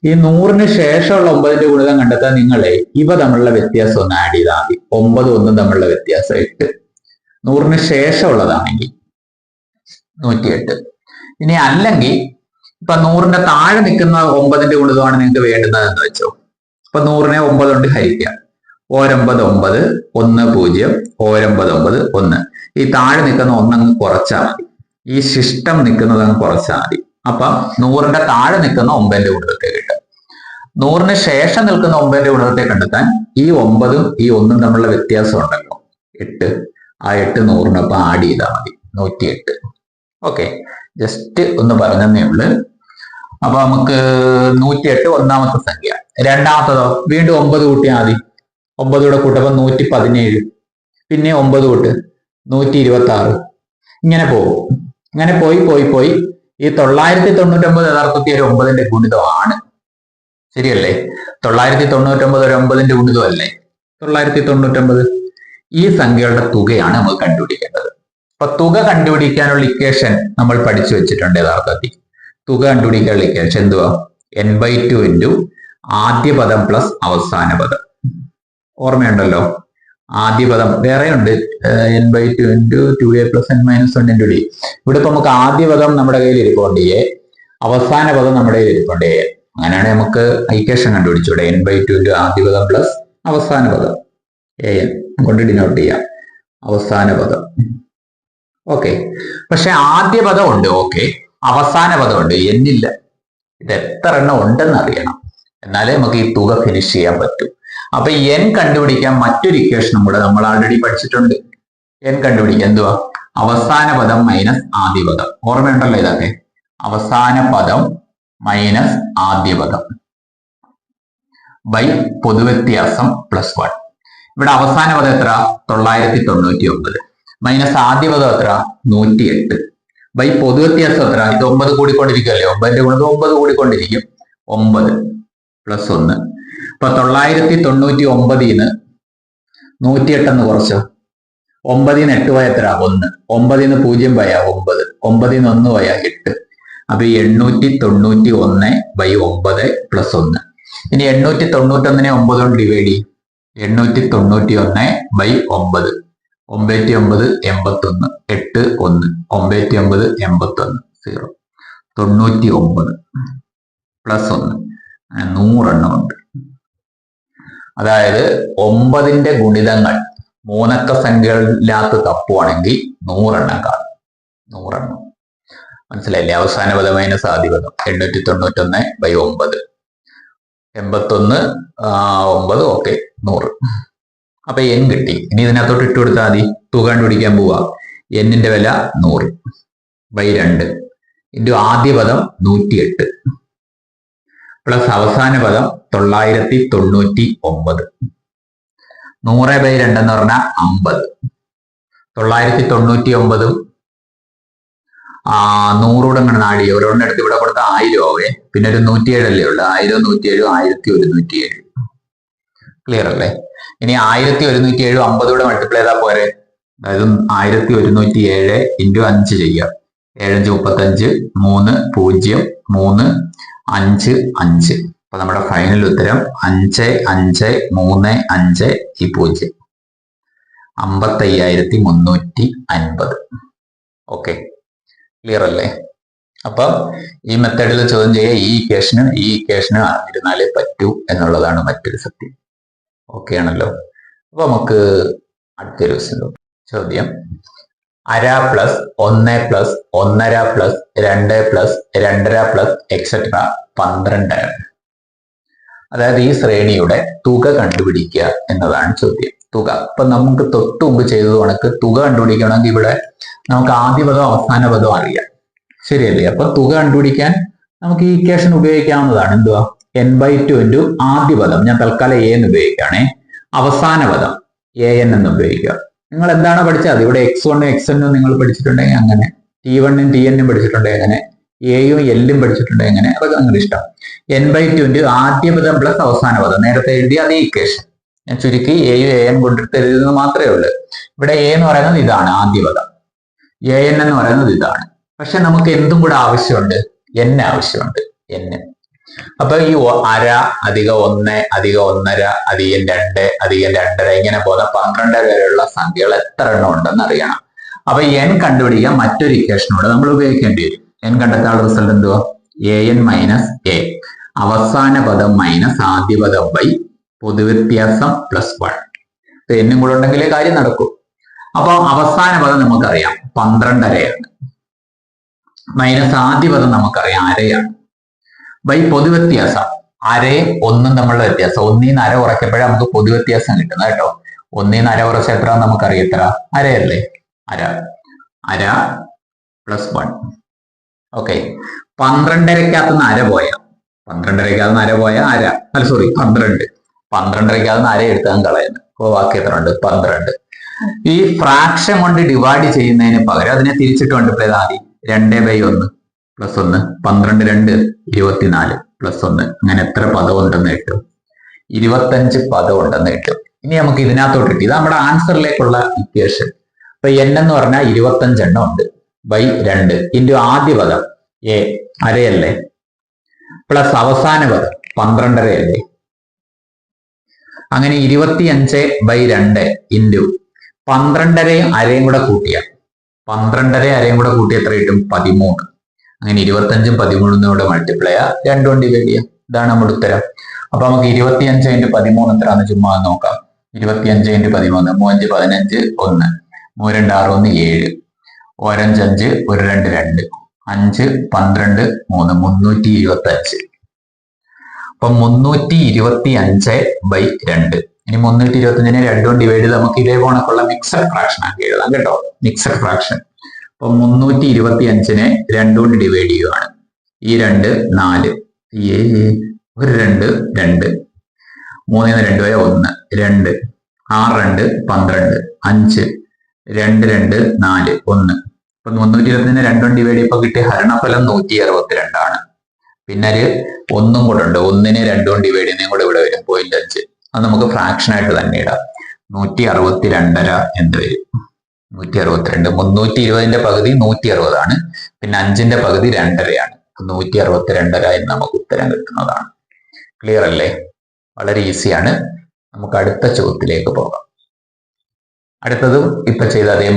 ഈ 100ന് ശേഷമുള്ള 9ന്റെ ഗുണിതം കണ്ടെത്താൻ നിങ്ങളെ ഇവ തമ്മിലുള്ള വ്യത്യാസം ഒന്ന് ആഡ് ചെയ്താൽ മതി. 9 1 തമ്മിലുള്ള വ്യത്യാസം 8. 100ന് ശേഷമുള്ളതാണെങ്കിൽ 108. ഇനി അല്ലെങ്കിൽ ഇപ്പൊ 100ന്റെ താഴെ നിൽക്കുന്ന 9ന്റെ ഗുണിതമാണ് നിങ്ങൾക്ക് വേണ്ടുന്നത് എന്ന് വെച്ചോ. അപ്പൊ 100നെ 9 കൊണ്ട് ഹരിക്കുക. 9 9 1 0 9 1. ഈ താഴെ നിൽക്കുന്ന 1 അങ്ങ് കുറച്ചാൽ മതി. ഈ ശിഷ്ടം നിൽക്കുന്നത് അങ്ങ് കുറച്ചാൽ മതി. അപ്പൊ 100ന്റെ താഴെ നിൽക്കുന്ന 9ന്റെ ഗുണിതത്തെ കിട്ടും. 100ന് ശേഷം നിൽക്കുന്ന 9ന്റെ ഗുണിതത്തെ കണ്ടെത്താൻ ഈ 9ഉം ഈ 1ഉം തമ്മിലുള്ള വ്യത്യാസം ഉണ്ടല്ലോ, 8. ആ 8 100നൊപ്പം ആഡ് ചെയ്താൽ മതി. 108. ഓക്കെ, ജസ്റ്റ് ഒന്ന് പറഞ്ഞതേ ഉള്ളു. അപ്പൊ നമുക്ക് 108 ഒന്നാമത്തെ സംഖ്യ. രണ്ടാമത്തതോ വീണ്ടും 9 കൂട്ടിയാൽ മതി. 9 കൂടെ കൂട്ടപ്പോൾ 117. പിന്നെ 9 കൂട്ട് 126. ഇങ്ങനെ പോകും. ഇങ്ങനെ പോയി ഈ 999 യഥാർത്ഥത്തിൽ ഒരു 9ന്റെ ഗുണിതമാണ്. ശരിയല്ലേ? 999 ഒരു 9ന്റെ ഗുണിതമല്ലേ? 999. ഈ സംഖ്യകളുടെ തുകയാണ് നമുക്ക് കണ്ടുപിടിക്കേണ്ടത്. അപ്പൊ തുക കണ്ടുപിടിക്കാനുള്ള ഇക്വേഷൻ നമ്മൾ പഠിച്ചു വെച്ചിട്ടുണ്ട് യഥാർത്ഥത്തിൽ. തുക കണ്ടുപിടിക്കാനുള്ള ഇക്വേഷൻ എന്തുവാ? n/2 ഇൻറ്റു ആദ്യ പദം പ്ലസ് അവസാന പദം. ഓർമ്മയുണ്ടല്ലോ? ആദ്യ പദം വേറെ ഉണ്ട്, n/2 into 2a plus n-1 into d. ഇവിടെ ഇപ്പൊ നമുക്ക് ആദ്യ പദം നമ്മുടെ കയ്യിൽ ഇരിപ്പുണ്ട് a, അവസാന പദം നമ്മുടെ കയ്യിൽ ഇരിപ്പുണ്ട് a. അങ്ങനെയാണെങ്കിൽ നമുക്ക് ഇക്വേഷൻ കണ്ടുപിടിച്ചൂടെ? n/2 ഇൻറ്റു ആദ്യ പദം പ്ലസ് അവസാന പദം an കൊണ്ട് ഡിനോട്ട് ചെയ്യാം, അവസാന പദം. ഓക്കെ, പക്ഷെ ആദ്യ പദം ഉണ്ട്, ഓക്കെ, അവസാന പദം ഉണ്ട്, എന്നില്ല. ഇത് എത്ര എണ്ണം ഉണ്ടെന്ന് അറിയണം, എന്നാലേ നമുക്ക് ഈ തുക ഫിനിഷ് ചെയ്യാൻ പറ്റൂ. അപ്പൊ n കണ്ടുപിടിക്കാൻ മറ്റൊരു ഇക്വേഷനും കൂടെ നമ്മൾ ആൾറെഡി പഠിച്ചിട്ടുണ്ട്. n കണ്ടുപിടിക്കാൻ എന്തുവാ? അവസാന പദം മൈനസ് ആദ്യ പദം. ഓർമ്മയുണ്ടല്ലോ ഇതൊക്കെ? അവസാന പദം മൈനസ് ആദ്യ പദം ബൈ പൊതുവ്യത്യാസം പ്ലസ് 1. ഇവിടെ അവസാന പദം എത്ര? 999 മൈനസ് ആദ്യ പദം എത്ര? 108 ബൈ പൊതുവ്യത്യാസം എത്ര? ഇത് 9 കൂടിക്കൊണ്ടിരിക്കുകയല്ലേ, 9ന്റെ ഗുണത് 9 കൂടിക്കൊണ്ടിരിക്കും, 9 പ്ലസ് 1. അപ്പൊ 999 108 എന്ന് കുറച്ചോ? 9 8 പോയ എത്ര? 1. 9 0 പോയ 9. 9 1 പോയ 8. അപ്പൊ 891 ബൈ 9 പ്ലസ് 1. ഇനി 891 9 കൊണ്ട് ഡിവൈഡ് ചെയ്യും. 891 ബൈ 9. 99 81 8 1 99 81 0. 99 പ്ലസ് 1 100 എണ്ണം ഉണ്ട്. അതായത് 9ന്റെ ഗുണിതങ്ങൾ മൂന്നക്ക സംഖ്യകളില്ലാത്ത തപ്പുവാണെങ്കിൽ 100 എണ്ണം കാണും. 100 എണ്ണം മനസ്സിലായില്ലേ? അവസാന പദം മൈനസ് ആദ്യ പദം 891 ബൈ 9 81 9 ഓക്കെ 100. അപ്പൊ n കിട്ടി. ഇനി ഇതിനകത്തോട്ട് ഇട്ട് കൊടുത്താൽ മതി. തുക കണ്ടുപിടിക്കാൻ പോവാ. n-ന്റെ വില 100 ബൈ 2 ഇൻറ്റു ആദ്യ പദം 108 പ്ലസ് അവസാന പദം 999. 100 ബൈ 2 എന്ന് പറഞ്ഞാൽ 50. 999 100 കൂടെ ഇങ്ങനെ നാടി ഓരോരുടെ അടുത്ത് ഇവിടെ കൊടുത്ത 1000 ആവേ. പിന്നെ ഒരു 107 അല്ലേ ഉള്ളു. 1000 107 1107. ക്ലിയർ അല്ലേ? ഇനി 1107 50 കൂടെ മൾട്ടിപ്ലൈ ചെയ്താൽ പോരെ. അതായത് 1107 ഇൻറ്റു 5 ചെയ്യാം. 7 5 35 3 0 3 5 5. അപ്പൊ നമ്മുടെ ഫൈനൽ ഉത്തരം 5 5 3 5 ഈ 0 55350. ഓക്കെ, ക്ലിയർ അല്ലേ? അപ്പൊ ഈ മെത്തേഡിൽ ചോദ്യം ചെയ്യുക ഈ ഇക്വേഷന് അറിഞ്ഞിരുന്നാലേ പറ്റൂ എന്നുള്ളതാണ് മറ്റൊരു സത്യം. ഓക്കെ ആണല്ലോ? അപ്പൊ നമുക്ക് അടുത്തൊരു ചോദ്യം. 1/2 plus 1 plus 1/2 plus 2 plus 2/2 plus etcetera 12. അതായത് ഈ ശ്രേണിയുടെ തുക കണ്ടുപിടിക്കുക എന്നതാണ് ചോദ്യം. തുക ഇപ്പൊ നമുക്ക് തൊട്ട് മുമ്പ് ചെയ്തത് കണക്ക് തുക കണ്ടുപിടിക്കണമെങ്കിൽ ഇവിടെ നമുക്ക് ആദ്യ പദവും അവസാന പദവും അറിയാം, ശരിയല്ലേ? അപ്പൊ തുക കണ്ടുപിടിക്കാൻ നമുക്ക് ഈ ഇക്വേഷൻ ഉപയോഗിക്കാവുന്നതാണ്. എന്തുവാ? n/2 ഇൻറ്റു ആദ്യ പദം, ഞാൻ തൽക്കാലം a എന്ന് ഉപയോഗിക്കുകയാണേ, അവസാന പദം an എന്ന് ഉപയോഗിക്കുക. നിങ്ങൾ എന്താണ് പഠിച്ചത്? ഇവിടെ x1 xn നിങ്ങൾ പഠിച്ചിട്ടുണ്ടെങ്കിൽ അങ്ങനെ, t1 tn പഠിച്ചിട്ടുണ്ടെങ്കിൽ അങ്ങനെ, എയും എല്ലും പഠിച്ചിട്ടുണ്ടെങ്കിൽ അങ്ങനെ, അതൊക്കെ നിങ്ങളുടെ ഇഷ്ടം. n/2 ഇൻറ്റു ആദ്യ പദം പ്ലസ് അവസാന പദം നേരത്തെ എഴുതിയ അതേ ഇക്വേഷൻ ഞാൻ ചുരുക്കി എയും an കൊണ്ടിട്ട് എഴുതുന്നത് മാത്രമേ ഉള്ളൂ. ഇവിടെ a എന്ന് പറയുന്നത് ഇതാണ് ആദ്യ പദം, an എന്ന് പറയുന്നത് ഇതാണ്. പക്ഷെ നമുക്ക് എന്തും കൂടെ ആവശ്യമുണ്ട്, n ആവശ്യമുണ്ട്, n. അപ്പൊ ഈ 1/2 അധികം 1 അധികം 1/2 അധികം 2 അധികം 2.5 ഇങ്ങനെ പോകുന്ന 12 വരെയുള്ള സംഖ്യകൾ എത്ര എണ്ണം ഉണ്ടെന്ന് അറിയണം. അപ്പൊ n കണ്ടുപിടിക്കാൻ മറ്റൊരു ഇക്വേഷനോട് നമ്മൾ ഉപയോഗിക്കേണ്ടി വരും. n കണ്ടെത്താനുള്ള റിസൾട്ട് എന്തുവാ? an മൈനസ് a അവസാന പദം മൈനസ് ആദ്യ പദം ബൈ പൊതുവ്യത്യാസം പ്ലസ് 1. n കൂടെ ഉണ്ടെങ്കിലേ കാര്യം നടക്കൂ. അപ്പൊ അവസാന പദം നമുക്കറിയാം 12.5 മൈനസ് ആദ്യ പദം നമുക്കറിയാം 1/2 ബൈ പൊതുവ്യത്യാസം 1/2 തമ്മിലുള്ള വ്യത്യാസം. 1-ന്ന് 1/2 കുറയ്ക്കപ്പോഴേ നമുക്ക് പൊതുവ്യത്യാസം കിട്ടുന്നത് കേട്ടോ. 1-ന്ന് 1/2 കുറച്ച എത്ര നമുക്കറിയാം, എത്ര? 1/2 അല്ലേ? 1/2 പ്ലസ് 1. ഓക്കെ, 12.5-ക്കകത്തുനിന്ന് 1/2 പോയ 12.5-ക്കകത്തുനിന്ന് 1/2 അല്ല സോറി 12. 12.5-ക്കകത്തുനിന്ന് 1/2 എടുത്താൽ കളയുന്നത്. അപ്പൊ ബാക്കി എത്ര ഉണ്ട്? 12. ഈ ഫ്രാക്ഷൻ കൊണ്ട് ഡിവൈഡ് ചെയ്യുന്നതിന് പകരം അതിനെ തിരിച്ചിട്ട് മൾട്ടിപ്ലൈ ചെയ്താൽ മതി. 2/1 പ്ലസ് 1 12 2 24 പ്ലസ് 1 അങ്ങനെ എത്ര പദം ഉണ്ടെന്ന് കിട്ടും? 25 പദം ഉണ്ടെന്ന് കിട്ടും. ഇനി നമുക്ക് ഇതിനകത്തോട്ട് കിട്ടി, ഇത് നമ്മുടെ ആൻസറിലേക്കുള്ള ഇക്വേഷൻ. ഇപ്പൊ n എന്ന് പറഞ്ഞാൽ 25 എണ്ണം ഉണ്ട് ബൈ 2 ഇൻറ്റു ആദ്യ പദം a അരയല്ലേ പ്ലസ് അവസാന പദം 12.5 അല്ലേ. അങ്ങനെ 25/2 ഇൻറ്റു 12.5 അരയും കൂടെ കൂട്ടിയ 12.5 അരയും കൂടെ കൂട്ടി എത്ര കിട്ടും 13. അങ്ങനെ 25ഉം 13ഉം കൂടെ മൾട്ടിപ്ലൈ ചെയ്യാം, 2 കൊണ്ട് ഡിവൈഡ് ചെയ്യാം. ഇതാണ് നമ്മുടെ ഉത്തരം. അപ്പൊ നമുക്ക് 25x13 എത്രയാണെന്ന് ചുമ്മാ നോക്കാം. 25x13 3 5 15 1 3 2 6 1 7 1 5 1 2 2 5 12 3 325. അപ്പൊ 325/2. ഇനി 325നെ 2 കൊണ്ട് ഡിവൈഡ് ചെയ്ത് നമുക്ക് ഇതേ കണക്കുള്ള മിക്സഡ് ഫ്രാക്ഷൻ ആക്കി എഴുതാം കേട്ടോ. Mixed fraction. അപ്പൊ 325നെ 2 കൊണ്ട് ഡിവൈഡ് ചെയ്യുകയാണ്. ഈ 2 4 ഒരു 2 2 3 2 1 2 6 2 12 5 2 2 4 1. അപ്പൊ 325നെ 2 കൊണ്ട് ഡിവൈഡ് ചെയ്യുമ്പോൾ കിട്ടിയ ഹരണഫലം 162 ആണ്. പിന്നെ ഒരു ഒന്നും കൂടെ ഉണ്ട്. 1നെ 2 കൊണ്ട് ഡിവൈഡ് ചെയ്യുന്നതും കൂടെ ഇവിടെ വരും 0.5. അത് നമുക്ക് ഫ്രാക്ഷൻ ആയിട്ട് തന്നെ ഇടാം. 162.5 എന്ത് വരും? 162. 320ന്റെ പകുതി 160 ആണ്. പിന്നെ 5ന്റെ പകുതി 2.5 162.5 എന്ന് നമുക്ക് ഉത്തരം കിട്ടുന്നതാണ്. ക്ലിയർ അല്ലേ? വളരെ ഈസിയാണ്. നമുക്ക് അടുത്ത ചോദ്യത്തിലേക്ക് പോകാം. അടുത്തതും ഇപ്പൊ ചെയ്ത അതേ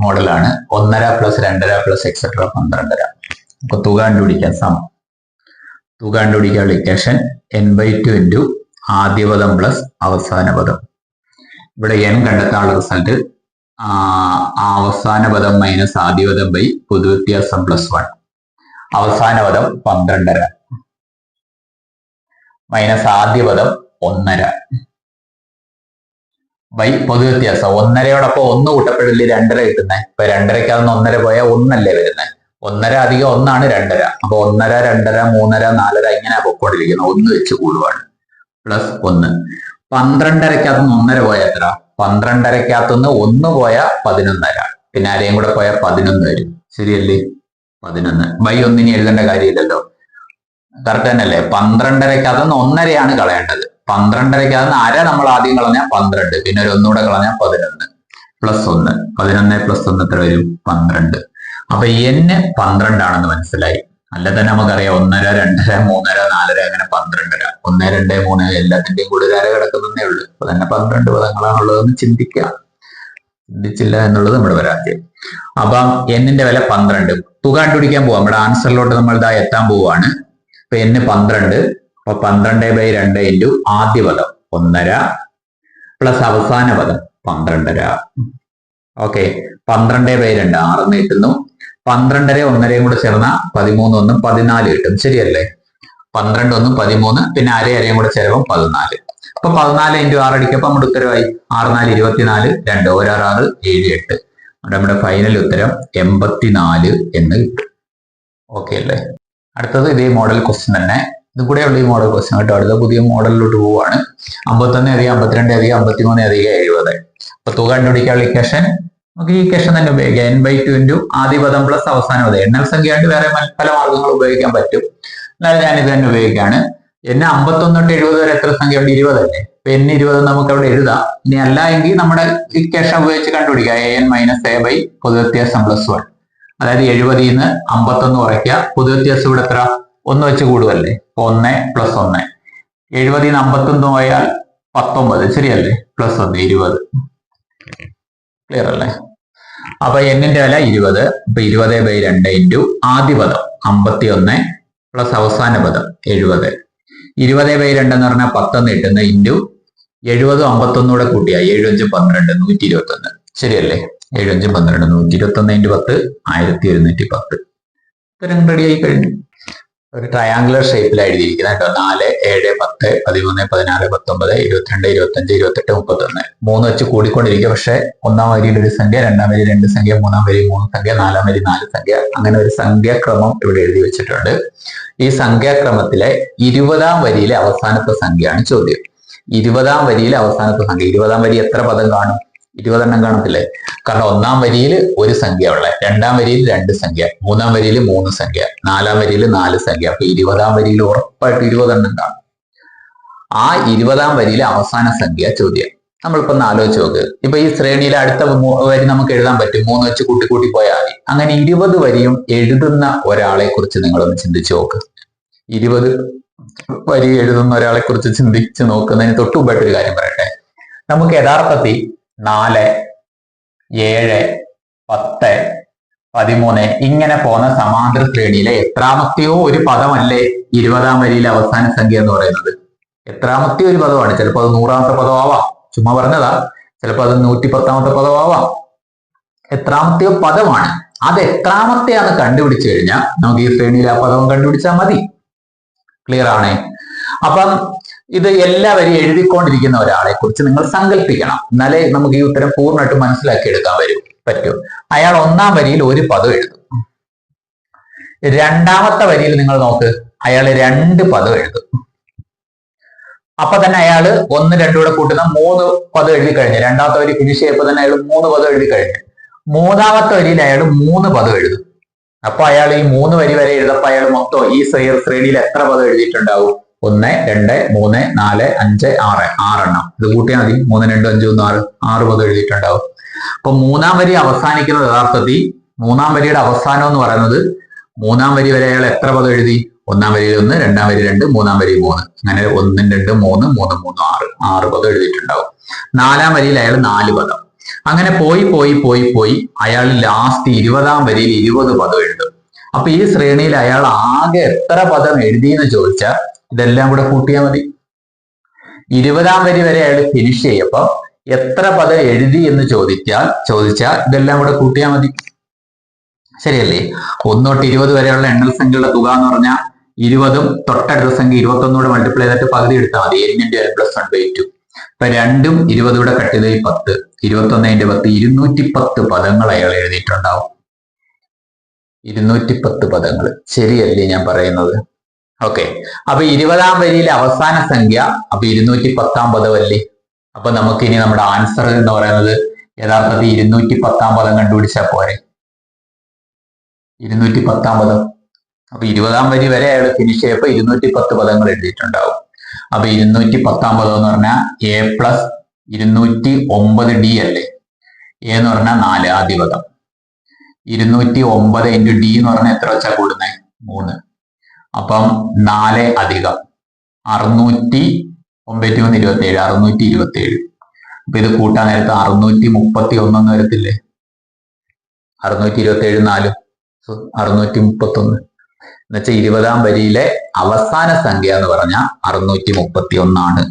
മോഡലാണ്. 1.5 + 2.5 + എക്സെട്ര 12.5. നമുക്ക് തുക കണ്ടുപിടിക്കാൻ സമം. തുക കണ്ടുപിടിക്കാനുള്ള ഇക്വേഷൻ n/2 ഇൻറ്റു ആദ്യ പദം പ്ലസ് അവസാന പദം. ഇവിടെ n കണ്ടെത്താനുള്ള റിസൾട്ട് അവസാന പദം മൈനസ് ആദ്യ പദം ബൈ പൊതുവ്യത്യാസം +1. അവസാന പദം 12.5 മൈനസ് ആദ്യ പദം 1.5 ബൈ പൊതുവ്യത്യാസം. 1.5യോടൊപ്പം 1 കൂട്ടപ്പെടില്ലേ 2.5 കിട്ടുന്നത്. ഇപ്പൊ 2.5ക്കകത്ത് 1.5 പോയാൽ 1 അല്ലേ വരുന്നത്. 1.5 അധികം 1 ആണ് 2.5. അപ്പൊ 1.5 2.5 3.5 4.5 ഇങ്ങനെ പൊക്കോണ്ടിരിക്കുന്നത്. 1 വെച്ച് കൂടുവാണ്. +1. 12.5ക്കകത്ത് 1.5 പോയാൽ എത്ര? 12.5ക്കകത്തുനിന്ന് 1 പോയാൽ 11.5. പിന്നെ ആരെയും കൂടെ പോയാൽ 11 വരും. ശരിയല്ലേ? 11 ബൈ 1 എഴുതേണ്ട കാര്യമില്ലല്ലോ. കറക്റ്റ് തന്നെയല്ലേ? 12.5ക്കകത്തുനിന്ന് 1.5 കളയേണ്ടത്. 12.5ക്കകത്തുനിന്ന് അര നമ്മൾ ആദ്യം കളഞ്ഞാൽ 12, പിന്നെ ഒരു ഒന്നുകൂടെ കളഞ്ഞാൽ 11 +1. 11 + 1 എത്ര വരും? 12. അപ്പൊ n 12 ആണെന്ന് മനസ്സിലായി. അല്ല തന്നെ നമുക്കറിയാം 1.5 2.5 3.5 4.5 അങ്ങനെ 12.5. 1 2 3 എല്ലാത്തിന്റെയും കൂടെ ഒരു അര കിടക്കുന്നേ ഉള്ളൂ. അപ്പൊ തന്നെ 12 പദങ്ങളാണുള്ളതെന്ന് ചിന്തിച്ചില്ല എന്നുള്ളത് നമ്മുടെ പരാജയം. അപ്പം n-ന്റെ വില 12. തുക കണ്ടുപിടിക്കാൻ പോവാം. നമ്മുടെ ആൻസറിലോട്ട് നമ്മൾ ഇതാ എത്താൻ പോവാണ്. അപ്പൊ n 12. അപ്പൊ 12/2 ഇൻറ്റു ആദ്യ പദം 1.5 പ്ലസ് അവസാന പദം 12.5. ഓക്കെ. 12/2 6 കിട്ടുന്നു. 12.5 1.5 കൂടെ ചേർന്ന 13 1 14 കിട്ടും. ശരിയല്ലേ? 12 1 13 പിന്നെ അരയും കൂടെ ചേരുമ്പോൾ 14. അപ്പൊ 14 × 6 അടിക്കപ്പോൾ നമ്മുടെ ഉത്തരവായി 6 4 24 2 1 6 6 7 8. നമ്മുടെ ഫൈനൽ ഉത്തരം 84 എന്ന് കിട്ടും. ഓക്കെ അല്ലേ? അടുത്തത് ഇതേ മോഡൽ ക്വസ്റ്റ്യൻ തന്നെ. ഇത് കൂടെയുള്ള ഈ മോഡൽ ക്വസ്റ്റ്യൻ കേട്ടോ. അടുത്ത പുതിയ മോഡലിലോട്ട് പോവാണ്. 51 + 52 + 53 + 70. അപ്പൊ തുക കണ്ടുപിടിക്കാനുള്ള ഇക്വേഷൻ നമുക്ക് ഈ ഇക്വേഷൻ തന്നെ ഉപയോഗിക്കാം. n/2 ഇൻറ്റു ആദ്യ പദം പ്ലസ് അവസാന പദം. എണ്ണൽ സംഖ്യയായിട്ട് വേറെ പല മാർഗങ്ങൾ ഉപയോഗിക്കാൻ പറ്റും. എന്നാലും ഞാൻ ഇത് തന്നെ ഉപയോഗിക്കുകയാണ്. n 51 തൊട്ട് 70 വരെ എത്ര സംഖ്യ ഉണ്ട്? 20 അല്ലേ? അപ്പൊ n 20 നമുക്ക് അവിടെ എഴുതാം. ഇനി അല്ല എങ്കിൽ നമ്മുടെ ഇക്വേഷൻ ഉപയോഗിച്ച് കണ്ടുപിടിക്കാം. an - a ബൈ പൊതുവ്യത്യാസം +1. അതായത് 70ന്ന് 51 കുറയ്ക്കുക. പൊതുവ്യത്യാസം ഇവിടെ എത്ര? 1 വെച്ച് കൂടുവല്ലേ? 1 + 1. 70ന്ന് 51 പോയാൽ 19. ശരിയല്ലേ? +1 20. ക്ലിയർ അല്ലേ? അപ്പൊ n-ന്റെ വില 20. അപ്പൊ 20/2 ഇൻറ്റു ആദ്യ പദം 51 പ്ലസ് അവസാന പദം 70. 20/2 എന്ന് പറഞ്ഞാൽ 10 കിട്ടുന്ന ഇൻറ്റു 70 51 കൂടെ കൂട്ടിയ 7 5 12 121. ശരിയല്ലേ? 7 5 12 121 × 10 1110. ഉത്തരം റെഡി ആയി കഴിഞ്ഞു. ഒരു ട്രയാങ്കുലർ ഷേപ്പിലാണ് എഴുതിയിരിക്കുന്നത് കേട്ടോ. 4 7 10 13 16 19 22 25 28 31. 3 വെച്ച് കൂടിക്കൊണ്ടിരിക്കുക. പക്ഷെ ഒന്നാം വരിയിൽ ഒരു സംഖ്യ, രണ്ടാം വരി 2 സംഖ്യ, മൂന്നാം വരി 3 സംഖ്യ, നാലാം വരി 4 സംഖ്യ, അങ്ങനെ ഒരു സംഖ്യാക്രമം ഇവിടെ എഴുതി വെച്ചിട്ടുണ്ട്. ഈ സംഖ്യാക്രമത്തിലെ 20ാം വരിയിലെ അവസാനത്തെ സംഖ്യയാണ് ചോദ്യം. 20ാം വരിയിലെ അവസാനത്തെ സംഖ്യ. 20ാം വരി എത്ര പദം കാണും? 20 എണ്ണം കാണത്തില്ലേ? കാരണം ഒന്നാം വരിയിൽ ഒരു സംഖ്യ ഉള്ള, രണ്ടാം വരിയിൽ 2 സംഖ്യ, മൂന്നാം വരിയിൽ 3 സംഖ്യ, നാലാം വരിയിൽ 4 സംഖ്യ. അപ്പൊ 20ാം വരിയിൽ ഉറപ്പായിട്ട് 20 എണ്ണം കാണും. ആ 20ാം വരിയിലെ അവസാന സംഖ്യ ചോദ്യം. നമ്മളിപ്പോ ഒന്ന് ആലോചിച്ച് നോക്ക്. ഇപ്പൊ ഈ ശ്രേണിയിലെ അടുത്ത വരി നമുക്ക് എഴുതാൻ പറ്റും, 3 വെച്ച് കൂട്ടി കൂട്ടി പോയാൽ മതി. അങ്ങനെ 20 വരിയും എഴുതുന്ന ഒരാളെ കുറിച്ച് നിങ്ങളൊന്ന് ചിന്തിച്ചു നോക്ക്. 20 വരി എഴുതുന്ന ഒരാളെ കുറിച്ച് ചിന്തിച്ച് നോക്കുന്നതിന് തൊട്ടു മുമ്പായിട്ടൊരു കാര്യം പറയട്ടെ. നമുക്ക് യഥാർത്ഥത്തിൽ 4, 7, 10, 13 ഇങ്ങനെ പോകുന്ന സമാന്തര ശ്രേണിയിലെ എത്രാമത്തെയോ ഒരു പദമല്ലേ 20-ാം വരിയിലെ അവസാന സംഖ്യ എന്ന് പറയുന്നത്? എത്രാമത്തെയോ ഒരു പദമാണ്. ചിലപ്പോൾ അത് 100-ാമത്തെ പദമാവാം, ചുമ്മാ പറഞ്ഞതാ. ചിലപ്പോൾ അത് 110-ാമത്തെ പദമാവാം. എത്രാമത്തെയോ പദമാണ്. അത് എത്രാമത്തെയാന്ന് കണ്ടുപിടിച്ചു കഴിഞ്ഞാൽ നമുക്ക് ഈ ശ്രേണിയിൽ ആ പദവും കണ്ടുപിടിച്ചാൽ മതി. ക്ലിയർ ആണേ? അപ്പം ഇത് എല്ലാവരും എഴുതിക്കൊണ്ടിരിക്കുന്ന ഒരാളെ കുറിച്ച് നിങ്ങൾ സങ്കല്പിക്കണം. എന്നാലേ നമുക്ക് ഈ ഉത്തരം പൂർണ്ണമായിട്ട് മനസ്സിലാക്കിയെടുക്കാൻ പറ്റും. അയാൾ 1-ാം വരിയിൽ ഒരു പദം എഴുതും. 2-ാമത്തെ വരിയിൽ നിങ്ങൾ നോക്ക്, അയാൾ 2 പദം എഴുതും. അപ്പൊ തന്നെ അയാള് 1, 2 കൂടെ കൂട്ടുന്ന 3 പദം എഴുതി കഴിഞ്ഞു. 2-ാമത്തെ വരി ഫിനിഷ് ചെയ്യപ്പോ തന്നെ അയാൾ 3 പദം എഴുതി കഴിഞ്ഞു. 3-ാമത്തെ വരിയിൽ അയാൾ 3 പദം എഴുതും. അപ്പൊ അയാൾ ഈ 3 വരി വരെ എഴുതപ്പോ അയാൾ മൊത്തം ഈ ശ്രേണിയിൽ എത്ര പദം എഴുതിയിട്ടുണ്ടാവും? 1, 2, 3, 4, 5, 6 6 ഇത് കൂട്ടിയാൽ മതി. 3, 2, 5, 1, 6 പദം എഴുതിയിട്ടുണ്ടാവും. അപ്പൊ 3-ാം വരി അവസാനിക്കുന്നത് യഥാർത്ഥത്തിൽ 3-ാം വരിയുടെ അവസാനം എന്ന് പറയുന്നത് 3-ാം വരി വരെ അയാൾ എത്ര പദം എഴുതി? 1-ാം വരിയിൽ 1, 2-ാം വരി 2, 3-ാം വരി 3. അങ്ങനെ 1, 2, 3, 3, 3, 6 പദം എഴുതിയിട്ടുണ്ടാവും. 4-ാം വരിയിൽ അയാൾ 4 പദം. അങ്ങനെ പോയി അയാൾ ലാസ്റ്റ് 20-ാം വരിയിൽ 20 പദം എഴുതും. അപ്പൊ ഈ ശ്രേണിയിൽ അയാൾ ആകെ എത്ര പദം എഴുതി എന്ന് ചോദിച്ചാൽ ഇതെല്ലാം കൂടെ കൂട്ടിയാൽ മതി. 20-ാം വരി വരെ അയാൾ ഫിനിഷ് ചെയ്യപ്പോ എത്ര പദം എഴുതി എന്ന് ചോദിച്ചാൽ ഇതെല്ലാം കൂടെ കൂട്ടിയാൽ മതി. ശരിയല്ലേ? 1 തൊട്ട് 20 വരെയുള്ള എണ്ണൽ സംഖ്യകളുടെ തുക എന്ന് പറഞ്ഞാൽ 20ഉം തൊട്ടടുത്ത സംഖ്യ 21 മൾട്ടിപ്ലൈ ചെയ്തിട്ട് പകുതി എടുത്താൽ മതി. n+1/2. ഇപ്പൊ 2ഉം 20 കൂടെ കട്ട് ചെയ്ത് 10, 21 × 10 210 പദങ്ങൾ അയാൾ എഴുതിയിട്ടുണ്ടാവും. 210 പദങ്ങൾ. ശരിയല്ലേ ഞാൻ പറയുന്നത്? ഓക്കെ. അപ്പൊ 20-ാം വരിയിലെ അവസാന സംഖ്യ അപ്പൊ 210-ാം പദമല്ലേ? അപ്പൊ നമുക്ക് ഇനി നമ്മുടെ ആൻസർ എന്ന് പറയുന്നത് യഥാർത്ഥത്തിൽ 210-ാം പദം കണ്ടുപിടിച്ചാൽ പോരെ? 210-ാം പദം. അപ്പൊ 20-ാം വരി വരെ അയാൾ ഫിനിഷ് ചെയ്യപ്പോ 210 പദങ്ങൾ എഴുതിയിട്ടുണ്ടാവും. അപ്പൊ 210-ാം പദം എന്ന് പറഞ്ഞാൽ A+209D അല്ലേ? A എന്ന് പറഞ്ഞാൽ 4 ആദ്യ പദം. 209 × D എന്ന് പറഞ്ഞാൽ എത്ര വെച്ചാ കൂടുന്നേ? 3. അപ്പം 4 അധികം 609 27 627. അപ്പൊ ഇത് കൂട്ടാൻ നേരത്ത് 631 എന്ന് വരത്തില്ലേ? 627 4 631 എന്നുവെച്ചാൽ 20-ാം വരിയിലെ അവസാന സംഖ്യ എന്ന് പറഞ്ഞാൽ 631 ആണ്.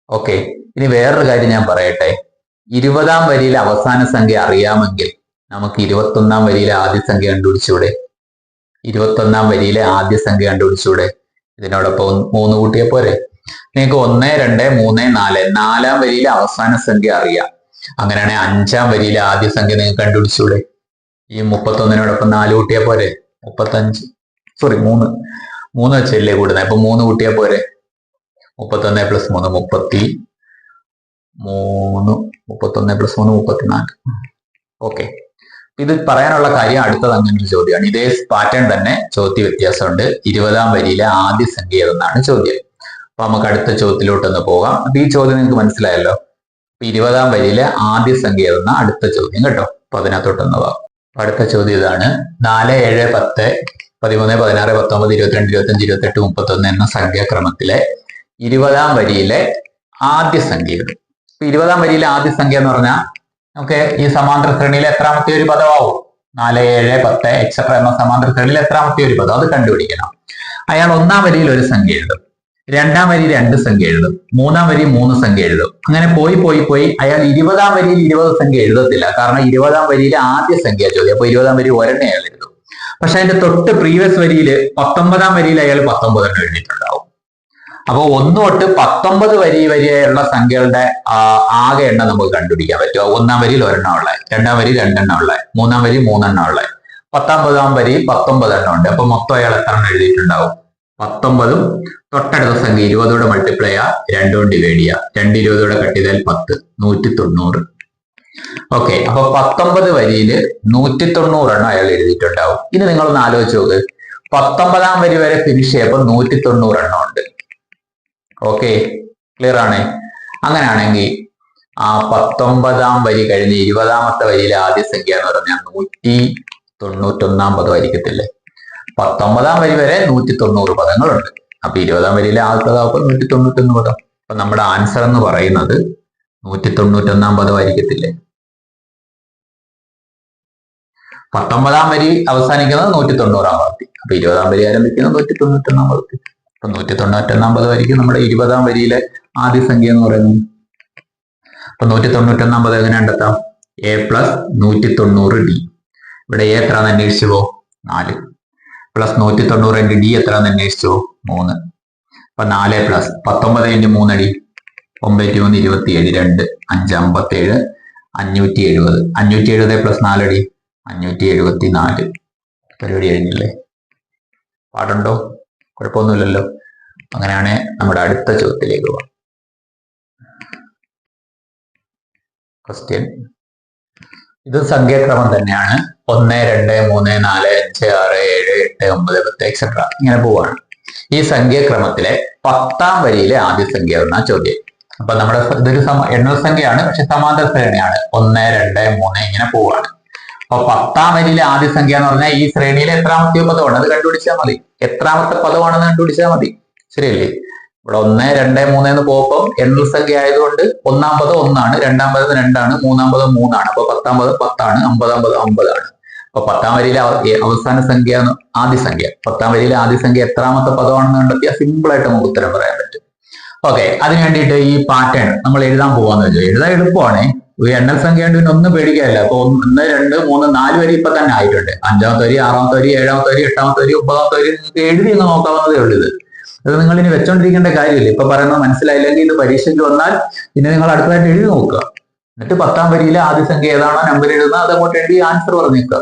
ഓക്കെ. ഇനി വേറൊരു കാര്യം ഞാൻ പറയട്ടെ. 20-ാം വരിയിലെ അവസാന സംഖ്യ അറിയാമെങ്കിൽ നമുക്ക് 21-ാം വരിയിലെ ആദ്യ സംഖ്യ കണ്ടുപിടിച്ചൂടെ? 21-ാം വരിയിലെ ആദ്യ സംഖ്യ കണ്ടുപിടിച്ചൂടെ? ഇതിനോടൊപ്പം 3 കൂട്ടിയ പോരെ? നിങ്ങൾക്ക് 1, 2, 3, 4 4-ാം വരിയിലെ അവസാന സംഖ്യ അറിയാം. അങ്ങനെയാണെങ്കിൽ 5-ാം വരിയിലെ ആദ്യ സംഖ്യ നിങ്ങൾക്ക് കണ്ടുപിടിച്ചൂടെ? ഈ 31നോടൊപ്പം 4 കൂട്ടിയാ പോരെ? 35 സോറി 3 വെച്ചല്ലേ കൂടുന്നത്? അപ്പൊ 3 കൂട്ടിയാ പോരെ? 31 + 3 33 31 + 3 34. ഓക്കെ. ഇത് പറയാനുള്ള കാര്യം അടുത്തത് അങ്ങനെ ഒരു ചോദ്യമാണ്. ഇതേ പാറ്റേൺ തന്നെ ചോദ്യ വ്യത്യാസമുണ്ട്. 20-ാം വരിയിലെ ആദ്യ സംഖ്യ ഏതെന്നാണ് ചോദ്യം. അപ്പൊ നമുക്ക് അടുത്ത ചോദ്യത്തിലോട്ടൊന്ന് പോകാം. അപ്പൊ ഈ ചോദ്യം നിങ്ങൾക്ക് മനസ്സിലായല്ലോ. 20-ാം വരിയിലെ ആദ്യ സംഖ്യ ഏതെന്ന അടുത്ത ചോദ്യം കേട്ടോ. അപ്പൊ അതിനകത്തോട്ടൊന്ന് പോകാം. അടുത്ത ചോദ്യം ഇതാണ്. 4, 7, 10, 13, 16, 19, 22, 25, 28, 31 എന്ന സംഖ്യാക്രമത്തിലെ 20-ാം വരിയിലെ ആദ്യ സംഖ്യകൾ. 20-ാം വരിയിലെ ആദ്യ സംഖ്യ എന്ന് പറഞ്ഞാൽ നമുക്ക് ഈ സമാന്തര ശ്രേണിയിലെ എത്രാമത്തെ ഒരു പദമാവും? 4, 7, 10 എക്സെട്ര എന്ന സമാന്തര ശ്രേണിയിൽ എത്രാമത്തെ ഒരു പദം അത് കണ്ടുപിടിക്കണം. അയാൾ 1-ാം വരിയിൽ ഒരു സംഖ്യ എഴുതും, 2-ാം വരിയിൽ 2 സംഖ്യ എഴുതും, 3-ാം വരിയിൽ 3 സംഖ്യ എഴുതും. അങ്ങനെ പോയി അയാൾ 20-ാം വരിയിൽ 20 സംഖ്യ എഴുതത്തില്ല. കാരണം 20-ാം വരിയിലെ ആദ്യ സംഖ്യ ചോദ്യം. അപ്പൊ 20-ാം വരി ഒരെണ്ണേ അയാൾ എഴുതും. പക്ഷെ അതിന്റെ തൊട്ട് പ്രീവിയസ് വരിയിൽ 19-ാം വരിയിൽ അയാൾ 19 എഴുതിയിട്ടുണ്ടാവും. അപ്പൊ 1 തൊട്ട് 19 വരെയുള്ള സംഖ്യകളുടെ ആകെ എണ്ണം നമുക്ക് കണ്ടുപിടിക്കാൻ പറ്റും. 1-ാം വരിയിൽ 1 എണ്ണം ഉള്ളത്, 2-ാം വരി 2 എണ്ണം ഉള്ളത്, 3-ാം വരി 3 എണ്ണം ഉള്ളത്, 19-ാം വരി 19 എണ്ണം ഉണ്ട്. അപ്പൊ മൊത്തം അയാൾ എത്ര എണ്ണം എഴുതിയിട്ടുണ്ടാവും? 19ഉം തൊട്ടടുത്ത സംഖ്യ 20 മൾട്ടിപ്ലൈ ചെയ്യുക, 2 കൊണ്ട് ഡിവൈഡ് ചെയ്യുക, 2 20 കട്ട് ചെയ്താൽ 10 190. ഓക്കെ. അപ്പൊ 19 വരിയിൽ 190 എണ്ണം അയാൾ എഴുതിയിട്ടുണ്ടാവും. ഇനി നിങ്ങളൊന്ന് ആലോചിച്ച് നോക്ക്. 19-ാം വരി വരെ ഫിനിഷ് ചെയ്യപ്പോൾ 190 എണ്ണം ഉണ്ട്. ഓക്കെ, ക്ലിയർ ആണ്. അങ്ങനെയാണെങ്കിൽ ആ 19ാം വരി കഴിഞ്ഞ് 20ാമത്തെ വരിയിലെ ആദ്യ സംഖ്യ എന്ന് പറഞ്ഞാൽ 191 പദമായിരിക്കത്തില്ലേ? 19ാം വരി വരെ 190 പദങ്ങളുണ്ട്. അപ്പൊ 20ാം വരിയിലെ ആദ്യത്തെ പദം 191 പദം. അപ്പൊ നമ്മുടെ ആൻസർ എന്ന് പറയുന്നത് 191 പദമായിരിക്കത്തില്ലേ? 19ാം വരി അവസാനിക്കുന്നത് 190 പദത്തിൽ. അപ്പൊ 20ാം വരി ആരംഭിക്കുന്നത് 191 പദത്തിൽ. അപ്പൊ 191 പദമായിരിക്കും നമ്മുടെ 20ാം വരിയിലെ ആദ്യ സംഖ്യ എന്ന് പറയുന്നത്. അപ്പൊ 191 പദം എങ്ങനെ കണ്ടെത്താം? a plus 190d. ഇവിടെ a എത്രയാണെന്ന് അന്വേഷിച്ചോ? 4 പ്ലസ് 190 d എത്രയാണെന്ന് അന്വേഷിച്ചോ? 3. അപ്പൊ 4 പ്ലസ് 19 × 3 അടി 9 × 3 27 2 5 57 570. 570 പ്ലസ് 4 അടി 574. പരിപാടി കഴിഞ്ഞില്ലേ? പാടുണ്ടോ? കുഴപ്പമൊന്നുമില്ലല്ലോ. അങ്ങനെയാണ് നമ്മുടെ അടുത്ത ചോദ്യത്തിലേക്ക് പോവാം. ക്വസ്റ്റ്യൻ ഇത് സംഖ്യാക്രമം തന്നെയാണ്. 1 2 3 4 5 6 7 8 9 10 എക്സെട്ര ഇങ്ങനെ പോവാണ്. ഈ സംഖ്യാക്രമത്തിലെ 10ാം വരിയിലെ ആദ്യ സംഖ്യ എന്ന ചോദ്യം. അപ്പൊ നമ്മുടെ ഇതൊരു എണ്ണൽ സംഖ്യയാണ്, പക്ഷെ സമാന്തര ശ്രേണിയാണ്. 1 2 3 ഇങ്ങനെ പോവാണ്. അപ്പൊ 10ാം വരിയിലെ ആദ്യ സംഖ്യ എന്ന് പറഞ്ഞാൽ ഈ ശ്രേണിയിലെ എത്രാമത്തെ പദമാണ് അത് കണ്ടുപിടിച്ചാൽ മതി. എത്രാമത്തെ പദമാണെന്ന് കണ്ടുപിടിച്ചാൽ മതി. ശരിയല്ലേ? ഇവിടെ 1 2 3 എന്ന് പോകുമ്പോൾ എണ്ണൽ സംഖ്യ ആയതുകൊണ്ട് 1ാം പദം 1 ആണ്, 2ാം പദം 2 ആണ്, 3ാം പദം 3 ആണ്. അപ്പൊ 10ാം പദം 10 ആണ്, 50ാം പദം 50 ആണ്. അപ്പൊ 10ാം വരിയിലെ അവസാന സംഖ്യ ആദ്യ സംഖ്യ 10ാം വരിയിലെ ആദ്യ സംഖ്യ എത്രാമത്തെ പദമാണെന്ന് കണ്ടെത്തിയാൽ സിമ്പിൾ ആയിട്ട് നമുക്ക് ഉത്തരം പറയാൻ പറ്റും. ഓക്കെ, അതിന് വേണ്ടിയിട്ട് ഈ പാറ്റേൺ നമ്മൾ എഴുതാൻ പോവാന്ന് വെച്ചാൽ എഴുതാൻ എളുപ്പമാണ്. ഈ എണ്ണൽ സംഖ്യ കൊണ്ട് പിന്നെ ഒന്നും പേടിക്കാനില്ല. അപ്പൊ 1 2 3 4 വരി ഇപ്പൊ തന്നെ ആയിട്ടുണ്ട്. 5ാമത്തെ വരി 6ാമത്തെ വരി 7ാമത്തെ വരി 8ാമത്തെ വരി 9ാമത്തെ വരി നിങ്ങൾക്ക് എഴുതി ഒന്ന് നോക്കാവുന്നതേ ഉള്ളൂ. ഇത് നിങ്ങൾ ഇനി വെച്ചോണ്ടിരിക്കേണ്ട കാര്യമില്ല. ഇപ്പൊ പറയുന്നത് മനസ്സിലായില്ലെങ്കിൽ ഇത് പരീക്ഷയ്ക്ക് വന്നാൽ പിന്നെ നിങ്ങൾ അടുത്തതായിട്ട് എഴുതി നോക്കുക. എന്നിട്ട് 10ാം വരിയിലെ ആദ്യ സംഖ്യ ഏതാണോ നമ്പർ എഴുതുന്നത് അതങ്ങോട്ട് എഴുതി ആൻസർ പറഞ്ഞേക്കുക.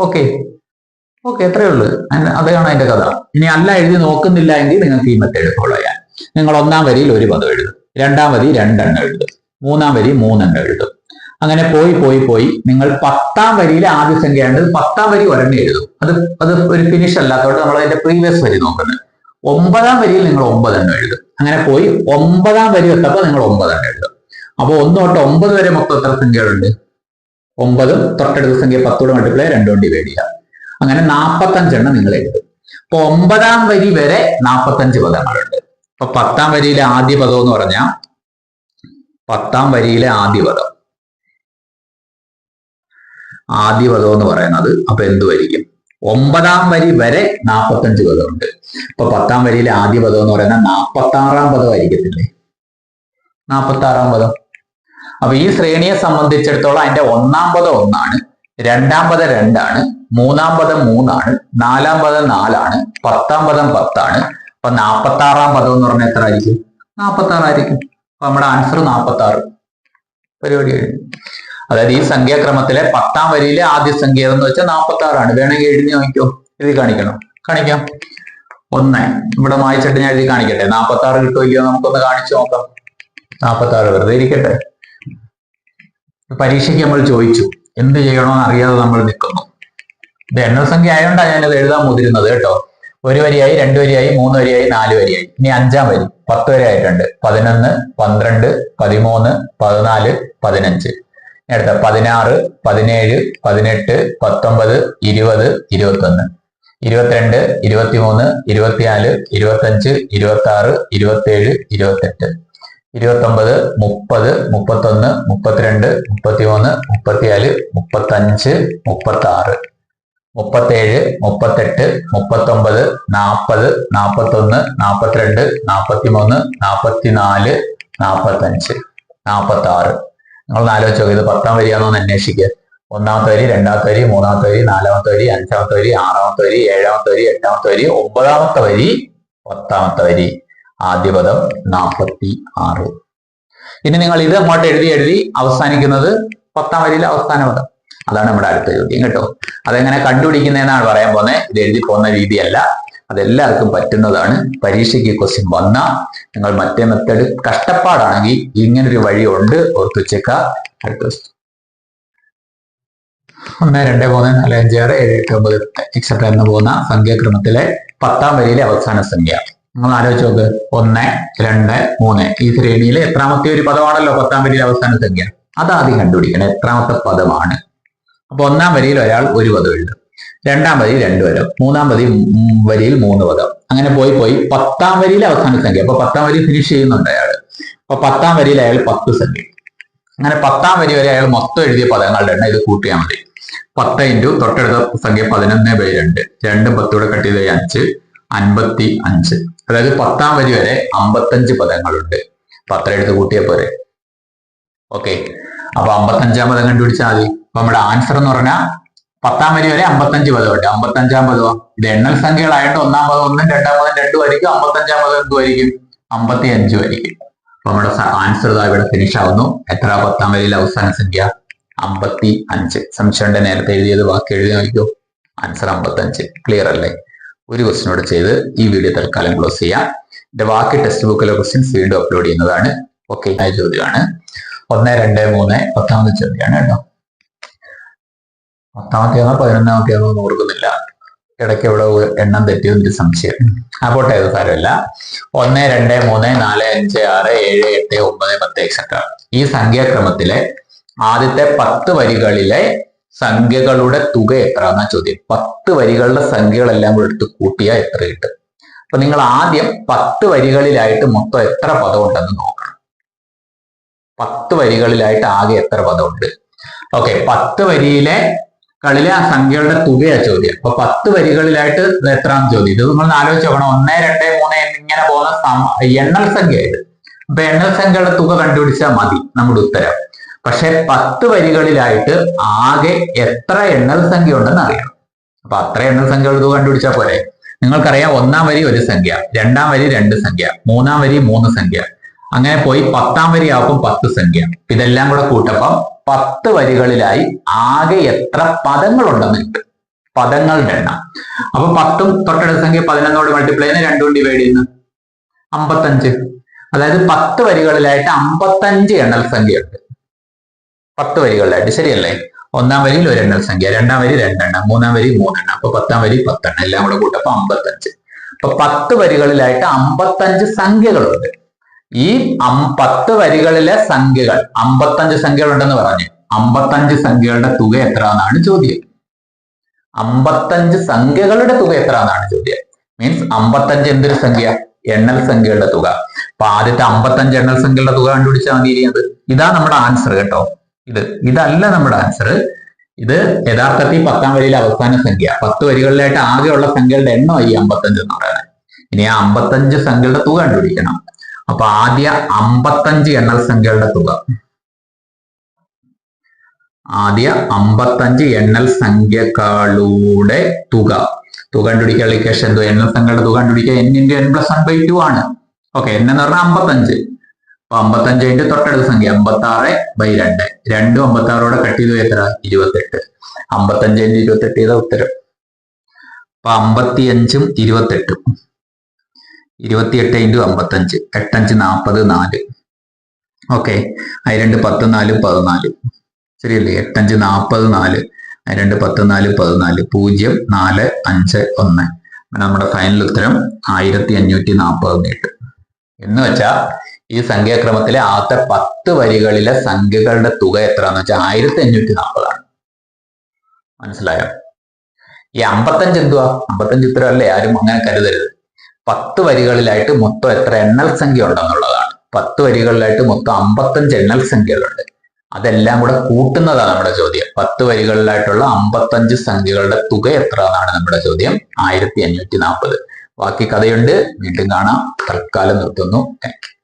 ഓക്കെ, എത്രയേ ഉള്ളൂ. അതാണ് അതിന്റെ കഥ. ഇനി അല്ല എഴുതി നോക്കുന്നില്ല എങ്കിൽ നിങ്ങൾക്ക് ഈ മെത്തേഡ് ഫോളോ ചെയ്യാം. നിങ്ങൾ 1ാം വരിയിൽ ഒരു പദം എഴുതും, 2ാം വരി 2 എണ്ണം എഴുതും, 3ാം വരി 3 എണ്ണം എഴുതും. അങ്ങനെ പോയി നിങ്ങൾ 10ാം വരിയിലെ ആദ്യ സംഖ്യയാണ്. 10ാം വരി ഒരെണ്ണം എഴുതും. അത് ഒരു ഫിനിഷ് അല്ലാത്തതുകൊണ്ട് നമ്മൾ അതിന്റെ പ്രീവിയസ് വരി നോക്കുന്നത്. 9ാം വരിയിൽ നിങ്ങൾ 9 എണ്ണം എഴുതും. അങ്ങനെ പോയി 9ാം വരി എത്തപ്പോൾ നിങ്ങൾ 9 എണ്ണം എഴുതും. അപ്പൊ 1 തൊട്ട് 9 വരെ മൊത്തം എത്ര സംഖ്യകളുണ്ട്? 9 തൊട്ടടുത്ത സംഖ്യ 10 മൾട്ടിപ്ലൈ 2 കൊണ്ട് ഡിവൈഡ് ചെയ്യുക. അങ്ങനെ 45 എണ്ണം നിങ്ങൾ എഴുതും. അപ്പൊ 9ാം വരി വരെ 45 പദങ്ങളുണ്ട്. അപ്പൊ 10ാം വരിയിലെ ആദ്യ പദം എന്ന് പറഞ്ഞാൽ 10ാം വരിയിലെ ആദ്യ പദം എന്ന് പറയുന്നത് അപ്പൊ എന്തുവരിക്കും? 9ാം വരി വരെ 45 പദമുണ്ട്. അപ്പൊ 10ാം വരിയിലെ ആദ്യ പദം എന്ന് പറയുന്നത് 46ാം പദമായിരിക്കത്തില്ലേ? 46ാം പദം. അപ്പൊ ഈ ശ്രേണിയെ സംബന്ധിച്ചിടത്തോളം അതിന്റെ 1ാം പദം 1 ആണ്, 2ാം പദം 2 ആണ്, 3ാം പദം 3 ആണ്, 4ാം പദം 4 ആണ്, 10ാം പദം 10 ആണ്. അപ്പൊ 46ാം പദം എന്ന് പറഞ്ഞാൽ എത്ര ആയിരിക്കും? 46 ആയിരിക്കും. അപ്പൊ നമ്മുടെ ആൻസർ 46. പരിപാടി കഴിഞ്ഞു. അതായത് ഈ സംഖ്യാക്രമത്തിലെ 10ാം വരിയിലെ ആദ്യ സംഖ്യ എന്ന് വെച്ചാൽ 46 ആണ്. വേണമെങ്കിൽ എഴുതി നോക്കിയോ? എഴുതി കാണിക്കാം. 1 ഇവിടെ വായിച്ചിട്ട് ഞാൻ എഴുതി കാണിക്കട്ടെ. 46 കിട്ടുമോ ഇല്ലയോ നമുക്കൊന്ന് കാണിച്ചു നോക്കാം. 46 വെറുതെ ഇരിക്കട്ടെ. പരീക്ഷയ്ക്ക് നമ്മൾ ചോദിച്ചു, എന്ത് ചെയ്യണമെന്ന് അറിയാതെ നമ്മൾ നിൽക്കുന്നു. ഇത് എണ്ണൽ സംഖ്യ ആയതുകൊണ്ടാണ് ഞാനത് എഴുതാൻ മുതിരുന്നത് കേട്ടോ. 1 വരിയായി, 2 വരിയായി, 3 വരിയായി, 4 വരിയായി. ഇനി 5ാം വരി 10 വരെ ആയിട്ടുണ്ട്. 11 12 13 14 15. അടുത്ത 16 17 18 19 20 21 22 23 24 25 26 27 28 29 30 31 32 33 34 35 36 37 38 39 40 41 42 43 44 45 46. നിങ്ങൾ ആലോചിച്ച് നോക്കി, ഇത് 10ാം വരിയാണോന്ന് അന്വേഷിക്കുക. 1ാമത്തെ വരി, 2ാമത്തെ വരി, 3ാമത്തെ വരി, 4ാമത്തെ വരി, 5ാമത്തെ വരി, 6ാമത്തെ വരി, 7ാമത്തെ വരി, 8ാമത്തെ വരി, 9ാമത്തെ വരി, 10ാമത്തെ വരി. ആദ്യ പദം 46. ഇനി നിങ്ങൾ ഇത് അങ്ങോട്ട് എഴുതി അവസാനിക്കുന്നത് 10ാം വരിയിലെ അവസാന പദം. അതാണ് നമ്മുടെ അടുത്ത ചോദ്യം കേട്ടോ. അതെങ്ങനെ കണ്ടുപിടിക്കുന്നതെന്നാണ് പറയാൻ പോകുന്നത്. ഇത് എഴുതി പോകുന്ന രീതിയല്ല, അതെല്ലാവർക്കും പറ്റുന്നതാണ്. പരീക്ഷയ്ക്ക് ക്വസ്റ്റ്യൻ വന്നാൽ നിങ്ങൾ മറ്റേ മെത്തേഡ് കഷ്ടപ്പാടാണെങ്കിൽ ഇങ്ങനൊരു വഴിയുണ്ട്, ഓർത്ത് വെച്ചേക്ക. അടുത്ത 1 2 3 4 5 6 7 8 9 10 എക്സെട്ര എന്ന് പോകുന്ന സംഖ്യാക്രമത്തിലെ 10ാം വരിയിലെ അവസാന സംഖ്യ നിങ്ങൾ ആലോചിച്ച് നോക്ക്. 1, 2, 3 ഈ ശ്രേണിയിലെ എത്രാമത്തെ ഒരു പദമാണല്ലോ 10ാം വരിയിൽ അവസാന സംഖ്യ. അതാദ്യം കണ്ടുപിടിക്കണം എത്രാമത്തെ പദമാണ്. അപ്പൊ 1ാം വരിയിൽ ഒരാൾ ഒരു പദം എഴുതും, 2ാം വരിയിൽ 2 പദം, 3ാം വരിയിൽ 3 പദം. അങ്ങനെ പോയി 10ാം വരിയിലെ അവസാന സംഖ്യ. അപ്പൊ 10ാം വരി ഫിനിഷ് ചെയ്യുന്നുണ്ട് അയാൾ. അപ്പൊ 10ാം വരിയിൽ അയാൾ 10 സംഖ്യ. അങ്ങനെ 10ാം വരി വരെ അയാൾ മൊത്തം എഴുതിയ പദങ്ങളുടെ എണ്ണം ഇത് കൂട്ടിയാൽ മതി. 10 ഇൻറ്റു തൊട്ടടുത്ത സംഖ്യ 11/2, 2 10 കൂടെ കട്ട് ചെയ്ത് 5, 55. അതായത് 10ാം വരി വരെ 55 പദങ്ങളുണ്ട്. അപ്പൊ അത്ര എടുത്ത് കൂട്ടിയാൽ പോരെ. ഓക്കെ, അപ്പൊ 55ാം പദം കണ്ടുപിടിച്ചാൽ മതി. അപ്പൊ നമ്മുടെ ആൻസർ എന്ന് പറഞ്ഞാൽ 10ാം വരി വരെ 55 പദമുണ്ട്. 55ാം പദമോ ഇത് എണ്ണൽ സംഖ്യകളായിട്ട് 1ാം പദം 1, 2ാം പദം 2 ആയിരിക്കും. 55ാം പദം എന്തുമായിരിക്കും? 55 ആയിരിക്കും. അപ്പൊ നമ്മുടെ ആൻസർ ഇവിടെ ഫിനിഷ് ആവുന്നു. എത്ര 10ാം വരിയിലെ അവസാന സംഖ്യ? 55. സംശയമുണ്ട് നേരത്തെ എഴുതിയത് ബാക്കി എഴുതി നോക്കിയോ. ആൻസർ 55. ക്ലിയർ അല്ലേ? ഒരു ക്വസ്റ്റ്യൻ കൂടെ ചെയ്ത് ഈ വീഡിയോ തൽക്കാലം ക്ലോസ് ചെയ്യാം. ഇതിന്റെ ബാക്കി ടെക്സ്റ്റ് ബുക്കിലെ ക്വസ്റ്റ്യൻസ് വീണ്ടും അപ്ലോഡ് ചെയ്യുന്നതാണ്. ഓക്കെ, ചോദ്യമാണ് 1, 2, 3 10ാമത്തെ ചോദ്യമാണ് കേട്ടോ. 10ാമത്തെയാണോ 11ാമത്തെയാണോ എന്ന് ഓർക്കുന്നില്ല. ഇടയ്ക്ക് ഇവിടെ എണ്ണം തെറ്റിയതിന്റെ സംശയം. പോട്ടെ, അത് സാരമില്ല. 1, 2, 3 4 5 6 7 8 9 10 എക്സെട്ര ഈ സംഖ്യാക്രമത്തിലെ ആദ്യത്തെ 10 വരികളിലെ സംഖ്യകളുടെ തുക എത്ര എന്നാ ചോദ്യം. 10 വരികളുടെ സംഖ്യകളെല്ലാം കൂടെ എടുത്ത് കൂട്ടിയാൽ എത്ര കിട്ടും? അപ്പൊ നിങ്ങൾ ആദ്യം 10 വരികളിലായിട്ട് മൊത്തം എത്ര പദം ഉണ്ടെന്ന് നോക്കണം. 10 വരികളിലായിട്ട് ആകെ എത്ര പദമുണ്ട്? ഓക്കെ, 10 വരിയിലെ ആ സംഖ്യകളുടെ തുകയാ ചോദ്യം. അപ്പൊ 10 വരികളിലായിട്ട് എത്രാന്ന് ചോദ്യം. ഇത് നിങ്ങൾ ആലോചിച്ച് നോക്കണം. 1, 2, 3 എന്നിങ്ങനെ പോകുന്ന എണ്ണൽ സംഖ്യ ഇത്. അപ്പൊ എണ്ണൽ സംഖ്യകളുടെ തുക കണ്ടുപിടിച്ചാൽ മതി നമ്മുടെ ഉത്തരം. പക്ഷെ 10 വരികളിലായിട്ട് ആകെ എത്ര എണ്ണൽ സംഖ്യ ഉണ്ടെന്ന് അറിയണം. അപ്പൊ അത്ര എണ്ണൽ സംഖ്യകളുടെ തുക കണ്ടുപിടിച്ചാൽ പോരെ. നിങ്ങൾക്കറിയാം 1ാം വരി 1 സംഖ്യ, 2ാം വരി 2 സംഖ്യ, 3ാം വരി 3 സംഖ്യ, അങ്ങനെ പോയി 10ാം വരി ആവുമ്പോൾ 10 സംഖ്യ. ഇതെല്ലാം കൂടെ കൂട്ടപ്പം 10 വരികളിലായി ആകെ എത്ര പദങ്ങൾ ഉണ്ടെന്ന് കിട്ടും. പദങ്ങളുടെ എണ്ണം. അപ്പൊ 10ഉം തൊട്ടടുത്ത സംഖ്യ 11 മൾട്ടിപ്ലൈ ചെയ്യുന്ന 2 കൊണ്ട് ഡിവൈഡ് ചെയ്യുന്നു 55. അതായത് 10 വരികളിലായിട്ട് 55 എണ്ണൽ സംഖ്യയുണ്ട്. 10 വരികളിലായിട്ട്, ശരിയല്ലേ? 1ാം വരിയിൽ 1 എണ്ണൽ സംഖ്യ, 2ാം വരി 2 എണ്ണം, 3ാം വരി 3 എണ്ണം, അപ്പൊ 10ാം വരി 10 എണ്ണം, എല്ലാം കൂടെ കൂട്ടപ്പോ 55. അപ്പൊ 10 വരികളിലായിട്ട് 55 സംഖ്യകളുണ്ട്. ഈ 10 വരികളിലെ സംഖ്യകൾ 55 സംഖ്യകൾ ഉണ്ടെന്ന് പറഞ്ഞു. 55 സംഖ്യകളുടെ തുക എത്ര എന്നാണ് ചോദ്യം. 55 സംഖ്യകളുടെ തുക എത്ര എന്നാണ് ചോദ്യം. മീൻസ് 55 എന്തൊരു സംഖ്യ? എണ്ണൽ സംഖ്യകളുടെ തുക. അപ്പൊ ആദ്യത്തെ 55 എണ്ണൽ സംഖ്യകളുടെ തുക കണ്ടുപിടിച്ചാൽ മതി. ഇതാ നമ്മുടെ ആൻസർ കേട്ടോ. ഇതല്ല നമ്മുടെ ആൻസർ. ഇത് യഥാർത്ഥത്തിൽ 10ാം വരിയിലെ അവസാന സംഖ്യ. 10 വരികളിലായിട്ട് ആകെയുള്ള സംഖ്യകളുടെ എണ്ണമായി 55 എന്ന് പറയുന്നത്. ഇനി ആ 55 സംഖ്യകളുടെ തുക കണ്ടുപിടിക്കണം. അപ്പൊ ആദ്യ 55 എണ്ണൽ സംഖ്യകളുടെ തുക. ആദ്യ 55 എണ്ണൽ സംഖ്യകളുടെ തുക കണ്ടുപിടിക്കാൻ ഇക്വേഷൻ എന്തോ? എണ്ണൽ സംഖ്യകളുടെ തുക കണ്ടുപിടിക്കുക n × n+1/2 ആണ്. ഓക്കെ, n എന്ന് പറഞ്ഞാൽ 55. അപ്പൊ 55 × തൊട്ടടുത്ത സംഖ്യ 56/2. 2 56 കട്ട് ചെയ്തു എത്ര? 28. 55 × 28 ചെയ്ത ഉത്തരം. അപ്പൊ 55ഉം 28ഉം 28 × 55 8×5 40 4. ഓക്കെ, 2 10 4 14. ശരിയല്ലേ? 8×5 40 4. 2 10 4 14 0 4 5 1. നമ്മുടെ ഫൈനൽ ഉത്തരം 1540 കിട്ടും. എന്ന് വെച്ചാൽ ഈ സംഖ്യാക്രമത്തിലെ ആദ്യത്തെ 10 വരികളിലെ സംഖ്യകളുടെ തുക എത്രയാന്ന് വെച്ചാൽ 1540 ആണ്. മനസ്സിലായോ? ഈ 55 എന്തുവാ? 55 ഉത്തരമല്ലേ? ആരും അങ്ങനെ കരുതരുത്. 10 വരികളിലായിട്ട് മൊത്തം എത്ര എണ്ണൽ സംഖ്യ ഉണ്ടെന്നുള്ളതാണ്. 10 വരികളിലായിട്ട് മൊത്തം 55 എണ്ണൽ സംഖ്യകളുണ്ട്. അതെല്ലാം കൂടെ കൂട്ടുന്നതാണ് നമ്മുടെ ചോദ്യം. 10 വരികളിലായിട്ടുള്ള 55 സംഖ്യകളുടെ തുക എത്ര എന്നാണ് നമ്മുടെ ചോദ്യം. 1540. ബാക്കി കഥയുണ്ട്. വീണ്ടും കാണാം. തൽക്കാലം നിർത്തുന്നു. Thank you.